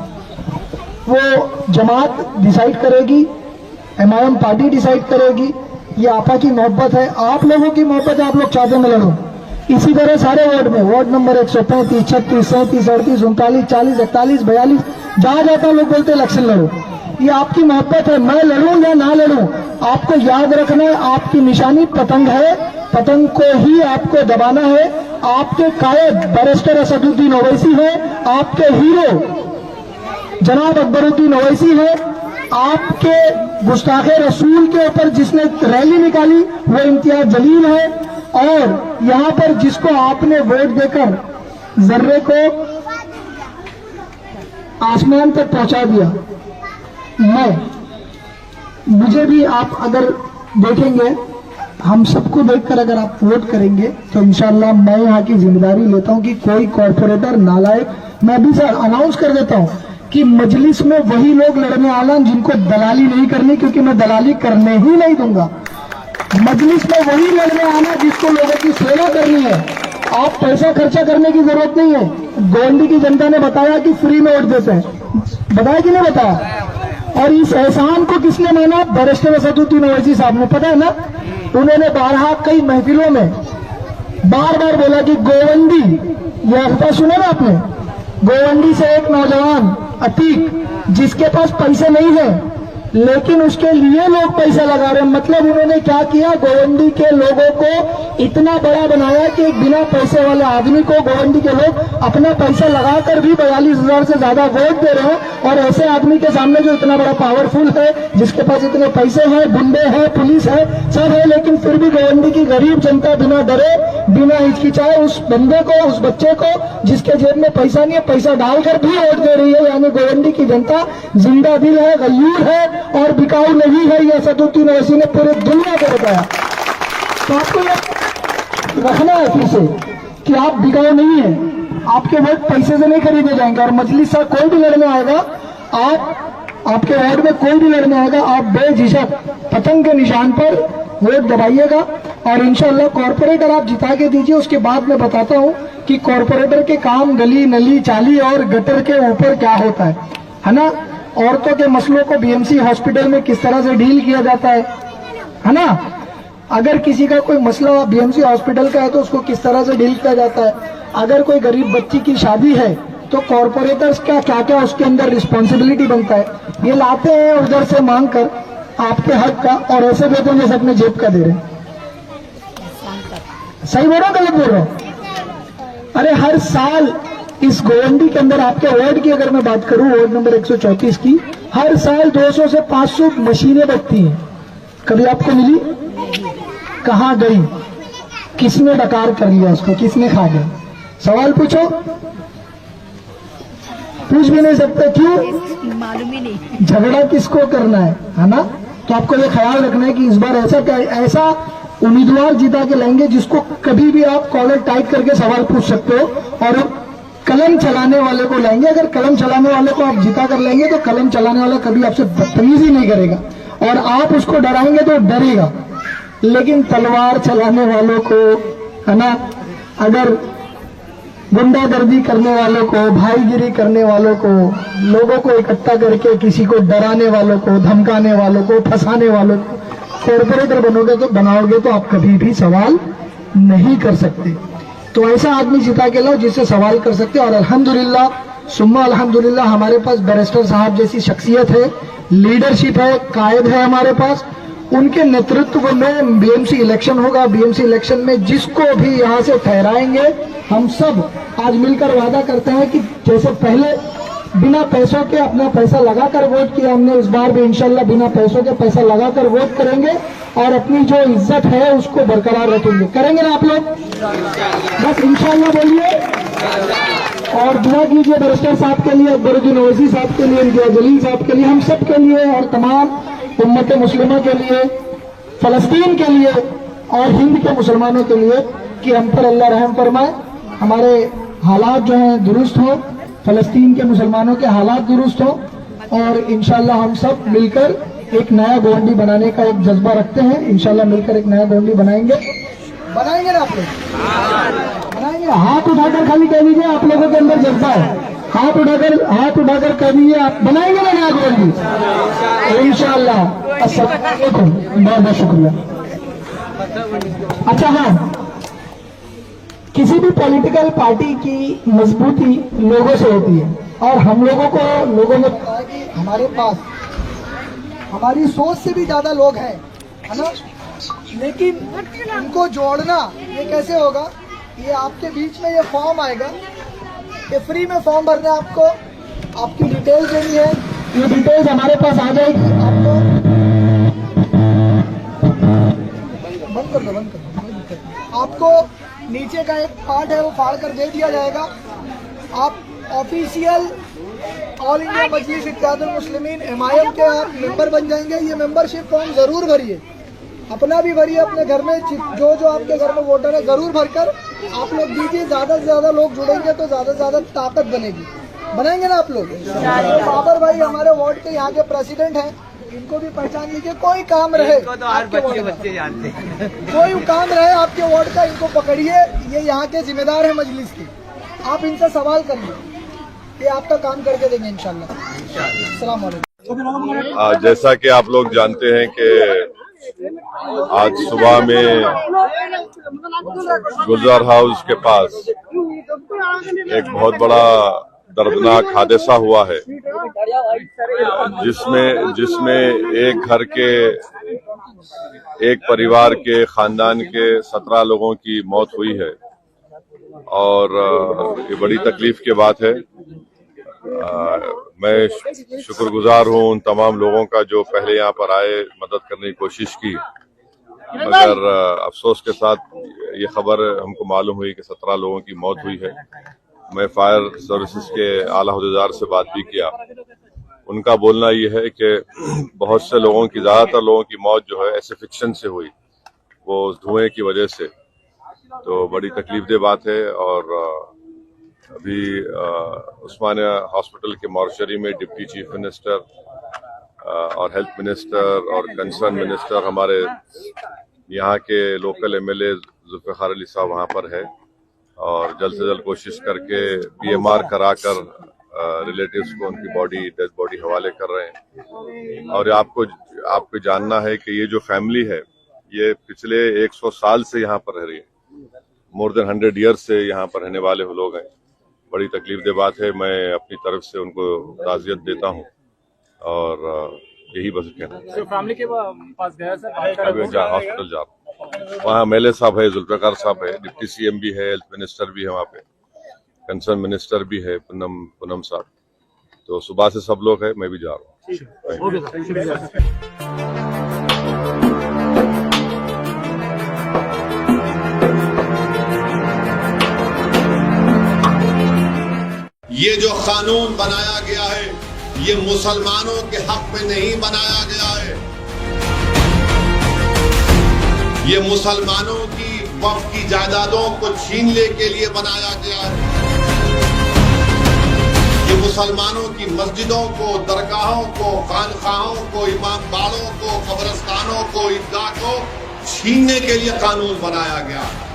वो जमात डिसाइड करेगी, MIM पार्टी डिसाइड करेगी। ये आपा की मोहब्बत है, आप लोगों की मोहब्बत है, आप लोग चाहते मैं लड़ूं। इसी तरह सारे वार्ड में, वार्ड नंबर 135, 36, 37, 38, 39, 40, 41, 42, जहां जाता लोग बोलते इलेक्शन लड़ो। ये आपकी मोहब्बत है, मैं लड़ूं या ना लड़ूं, आपको याद रखना है। आपकी निशानी पतंग है, पतंग को ही आपको दबाना है। आपके कायद बैरिस्टर असदुद्दीन ओवैसी है, आपके हीरो जनाब अकबरुद्दीन ओवैसी है। आपके गुस्ताखे रसूल के ऊपर जिसने रैली निकाली वो इम्तियाज जलील है। और यहां पर जिसको आपने वोट देकर जर्रे को आसमान तक पहुंचा दिया, मुझे भी आप अगर देखेंगे, हम सबको देखकर अगर आप वोट करेंगे तो इंशाल्लाह मैं यहाँ की जिम्मेदारी लेता हूँ कि कोई कॉर्पोरेटर नालायक, मैं भी सर अनाउंस कर देता हूँ कि मजलिस में वही लोग लड़ने आना जिनको दलाली नहीं करनी, क्योंकि मैं दलाली करने ही नहीं दूंगा। मजलिस में वही लड़ने आना जिसको लोगों की सेवा करनी है। आप पैसा खर्चा करने की जरूरत नहीं है। गोंडी की जनता ने बताया कि फ्री में वोट देते हैं, बताया कि नहीं बताया? और इस एहसान को किसने माना? बैरिस्टर असदुद्दीन ओवैसी साहब ने, पता है ना? उन्होंने 12 कई महफिलों में बार बार बोला कि गोवंडी, ये अफवाह सुने ना आपने? गोवंडी से एक नौजवान अतीक, जिसके पास पैसे नहीं है लेकिन उसके लिए लोग पैसा लगा रहे हैं। मतलब उन्होंने क्या किया, गोवंडी के लोगों को इतना बड़ा बनाया कि एक बिना पैसे वाले आदमी को गोवंडी के लोग अपना पैसा लगाकर भी 42,000 से ज्यादा वोट दे रहे हैं। और ऐसे आदमी के सामने जो इतना बड़ा पावरफुल है, जिसके पास इतने पैसे हैं, गुंडे हैं, पुलिस है, सब है, लेकिन फिर भी गोवंडी की गरीब जनता बिना डरे, बिना हिचकिचाए उस बंदे को, उस बच्चे को जिसके जेब में पैसा नहीं है, पैसा डालकर भी वोट दे रही है। यानी गोवंडी की जनता जिंदा दिल है, गयूर है और बिकाऊ नहीं है। यह असदुद्दीन ओवैसी ने पूरे दुनिया को बताया। तो आपको ये रखना है फिर से कि आप बिकाऊ नहीं है, आपके वोट पैसे से नहीं खरीदे जाएंगे। और मजलिस से कोई भी लड़ने आएगा, आपके वार्ड में कोई भी लड़ने आएगा, आप बेझिझक पतंग के निशान पर वोट दबाइएगा और इंशाल्लाह कॉर्पोरेटर आप जिता के दीजिए। उसके बाद मैं बताता हूं कि कॉर्पोरेटर के काम गली नली चाली और गटर के ऊपर क्या होता है ना? औरतों के मसलों को बीएमसी हॉस्पिटल में किस तरह से डील किया जाता है ना? अगर किसी का कोई मसला बीएमसी हॉस्पिटल का है तो उसको किस तरह से डील किया जाता है। अगर कोई गरीब बच्ची की शादी है तो कॉर्पोरेटर्स का क्या क्या उसके अंदर रिस्पॉन्सिबिलिटी बनता है, ये लाते हैं उधर से मांग कर आपके हक का, और ऐसे देते हैं जैसे अपने जेब का दे रहे हैं। सही बोल रहा हूं, गलत बोल रहा हूं? अरे हर साल इस गोवंडी के अंदर आपके वार्ड की अगर मैं बात करूं, वार्ड नंबर 134 की, हर साल 200 से 500 मशीनें बचती हैं। कभी आपको मिली? कहां गई? किसने डकार कर लिया उसको? किसने खा गया? सवाल पूछो। पूछ भी नहीं सकते, क्यों? मालूम ही नहीं। झगड़ा किसको करना है ना? तो आपको ये ख्याल रखना है कि इस बार ऐसा उम्मीदवार जिता के लाएंगे जिसको कभी भी आप कॉलर टाइट करके सवाल पूछ सकते हो, और कलम चलाने वाले को लाएंगे। अगर कलम चलाने वाले को आप जिता कर लाएंगे तो कलम चलाने वाला कभी आपसे बदतमीजी नहीं करेगा, और आप उसको डराएंगे तो डरेगा। लेकिन तलवार चलाने वालों को, है ना, अगर गुंडागर्दी करने वालों को, भाईगिरी करने वालों को, लोगों को इकट्ठा करके किसी को डराने वालों को, धमकाने वालों को, फंसाने वालों को कॉर्पोरेटर बनाओगे तो आप कभी भी सवाल नहीं कर सकते। तो ऐसा आदमी जिता के लाओ जिससे सवाल कर सकते। और अल्हम्दुलिल्लाह सुम्मा अल्हम्दुलिल्लाह हमारे पास बैरिस्टर साहब जैसी शख्सियत है, लीडरशिप है, कायद है हमारे पास। उनके नेतृत्व में बीएमसी इलेक्शन होगा। बीएमसी इलेक्शन में जिसको भी यहाँ से ठहराएंगे, हम सब आज मिलकर वादा करते हैं कि जैसे पहले बिना पैसों के अपना पैसा लगाकर वोट किया हमने, इस बार भी इंशाल्लाह बिना पैसों के पैसा लगाकर वोट करेंगे और अपनी जो इज्जत है उसको बरकरार रखेंगे। करेंगे ना आप लोग? बस इंशाल्लाह बोलिए और दुआ कीजिए बैरिस्टर साहब के लिए, अकबरुद्दीन ओवैसी साहब के लिए, इंदिरा जलील साहब के लिए, हम सब के लिए और तमाम उम्मत मुस्लिमा के लिए, फलस्तीन के लिए और हिंद के मुसलमानों के लिए कि हम पर अल्लाह रहम फरमाए, हमारे हालात जो हैं दुरुस्त हो, फलस्तीन के मुसलमानों के हालात दुरुस्त हो, और इंशाल्लाह हम सब मिलकर एक नया गवर्नमेंट बनाने का एक जज्बा रखते हैं। इंशाल्लाह मिलकर एक नया गवर्नमेंट बनाएंगे ना आप लोग? बनाएंगे। हाथ उठाकर खाली कह दीजिए आप लोगों के अंदर जज्बा है। हाथ उठाकर कह दीजिए आप बनाएंगे ना नया गवर्नमेंट इंशाल्लाह। अस्सलाम वालेकुम, बहुत बहुत शुक्रिया। अच्छा, हाँ, किसी भी पॉलिटिकल पार्टी की मजबूती लोगों से होती है, और हम लोगों ने बताया कि हमारे पास हमारी सोच से भी ज्यादा लोग हैं, है ना, लेकिन इनको जोड़ना ये कैसे होगा? ये आपके बीच में ये फॉर्म आएगा, ये फ्री में फॉर्म भरना है आपको, आपकी डिटेल्स देनी है, ये डिटेल्स हमारे पास आ जाएगी। आपको बंद कर दो। आपको नीचे का एक पार्ट है वो फाड़ कर दे दिया जाएगा। आप ऑफिशियल ऑल इंडिया मजलिस इत्तेहादुल मुस्लिमीन एमआईएम के आप मेंबर बन जाएंगे। ये मेंबरशिप फॉर्म जरूर भरिए, अपना भी भरिए, अपने घर में जो आपके घर में वोटर है जरूर भरकर आप लोग दीजिए। ज्यादा से ज्यादा लोग जुड़ेंगे तो ज्यादा से ज्यादा ताकत बनेगी। बनाएंगे ना आप लोग? बाबर भाई हमारे वार्ड के यहाँ के प्रेसिडेंट हैं, इनको भी पहचान लीजिए। कोई काम रहे तो आपके बच्चे जानते हैं, कोई काम रहे आपके वार्ड का, इनको पकड़िए, ये यहाँ के जिम्मेदार है मजलिस के। आप इनसे सवाल करिए, ये आपका काम करके देंगे इंशाल्लाह। अस्सलाम वालेकुम। जैसा कि आप लोग जानते हैं कि आज सुबह में गुलजार हाउस के पास एक बहुत बड़ा दर्दनाक हादसा हुआ है, जिसमें एक घर के, एक परिवार के, खानदान के 17 लोगों की मौत हुई है, और ये बड़ी तकलीफ की बात है। मैं शुक्रगुजार हूं उन तमाम लोगों का जो पहले यहाँ पर आए, मदद करने की कोशिश की, मगर अफसोस के साथ ये खबर हमको मालूम हुई कि 17 लोगों की मौत हुई है। मैं फायर सर्विसेज के आला अहदेदार से बात भी किया, उनका बोलना ये है कि बहुत से लोगों की, ज्यादातर लोगों की मौत जो है एसिफिक्शन से हुई, वो धुएं की वजह से, तो बड़ी तकलीफदेह बात है। और अभी उस्मानिया हॉस्पिटल के मॉर्चरी में डिप्टी चीफ मिनिस्टर और हेल्थ मिनिस्टर और कंसर्न मिनिस्टर, हमारे यहाँ के लोकल एमएलए जुल्फ़िकार अली साहब वहाँ पर है, और जल्द से जल्द कोशिश करके पीएमआर कराकर रिलेटिव्स को उनकी डेड बॉडी हवाले कर रहे हैं। और आपको जानना है कि ये जो फैमिली है ये पिछले 100 साल से यहाँ पर रह रही है, मोर देन 100 ईयर्स से यहाँ पर रहने वाले लोग हैं। बड़ी तकलीफदेह बात है, मैं अपनी तरफ से उनको ताज़ियत देता हूँ, और यही बस कहना। फैमिली के पास गया सर? अभी हॉस्पिटल जा रहा हूँ, वहाँ एमएलए साहब है, जुल्फ़िकार साहब है, डिप्टी सीएम भी है, हेल्थ मिनिस्टर भी है वहाँ पे, कंसर्न मिनिस्टर भी है पूनम साहब, तो सुबह से सब लोग हैं, मैं भी जा रहा हूँ। ये जो कानून बनाया गया है ये मुसलमानों के हक में नहीं बनाया गया है। ये मुसलमानों की वक्फ की जायदादों को छीनने के लिए बनाया गया है। ये मुसलमानों की मस्जिदों को, दरगाहों को, खानखाहों को, इमाम बाड़ों को, कब्रिस्तानों को, ईदगाह को छीनने के लिए कानून बनाया गया है।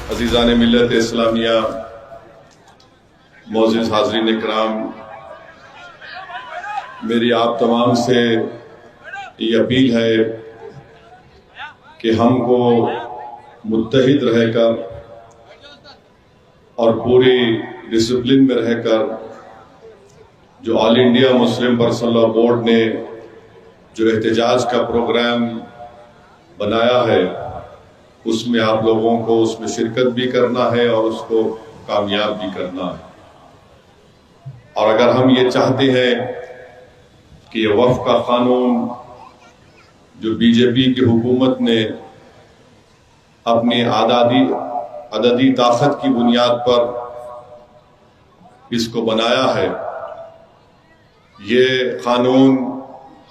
अज़ीज़ान मिल्लत इस्लामिया, मोअज़्ज़िज़ हाज़रीन इकराम, मेरी आप तमाम से ये अपील है कि हमको मुत्तहिद रहकर और पूरी डिसिप्लिन में रहकर जो all India Muslim personal law board ने जो एहतजाज का प्रोग्राम बनाया है उसमें आप लोगों को उसमें शिरकत भी करना है और उसको कामयाब भी करना है। और अगर हम ये चाहते हैं कि ये वक्फ का कानून जो बीजेपी की हुकूमत ने अपनी अददी ताकत की बुनियाद पर इसको बनाया है, ये कानून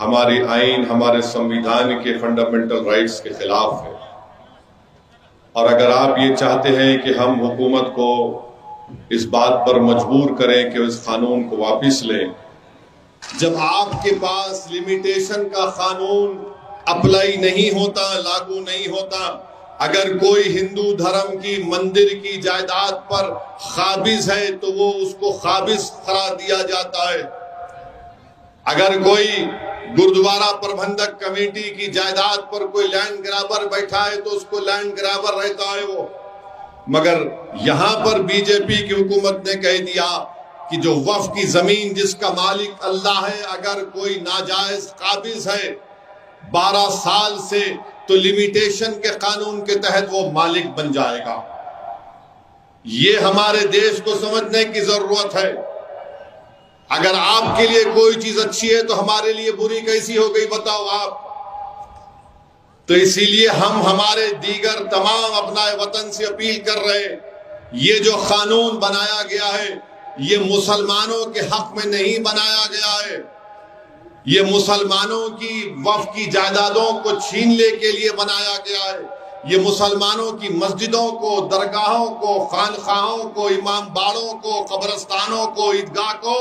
हमारी आइन, हमारे संविधान के फंडामेंटल राइट्स के खिलाफ है। और अगर आप ये चाहते हैं कि हम हुकूमत को इस बात पर मजबूर करें कि इस कानून को वापस लें, जब आपके पास लिमिटेशन का कानून अप्लाई नहीं होता, लागू नहीं होता, अगर कोई हिंदू धर्म की मंदिर की जायदाद पर काबिज है तो वो उसको काबिज करार दिया जाता है। अगर कोई गुरुद्वारा प्रबंधक कमेटी की जायदाद पर कोई लैंड ग्रैबर बैठा है तो उसको लैंड ग्रैबर रहता है वो। मगर यहां पर बीजेपी की हुकूमत ने कह दिया कि जो वक्फ की जमीन जिसका मालिक अल्लाह है, अगर कोई नाजायज काबिज है 12 साल से तो लिमिटेशन के कानून के तहत वो मालिक बन जाएगा। ये हमारे देश को समझने की जरूरत है। अगर आपके लिए कोई चीज अच्छी है तो हमारे लिए बुरी कैसी हो गई बताओ आप। तो इसीलिए हम हमारे दीगर तमाम अपनाए वतन से अपील कर रहे हैं, ये जो कानून बनाया गया है ये मुसलमानों के हक में नहीं बनाया गया है। ये मुसलमानों की वक्फ की जायदादों को छीनने के लिए बनाया गया है। ये मुसलमानों की मस्जिदों को, दरगाहों को, खानखाहों को, इमाम बाड़ों को, कब्रिस्तानों को, ईदगाह को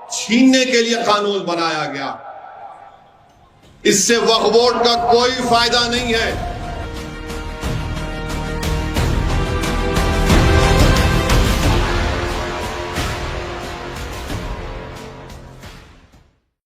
छीनने के लिए कानून बनाया गया। इससे वक्फ बोर्ड का कोई फायदा नहीं है।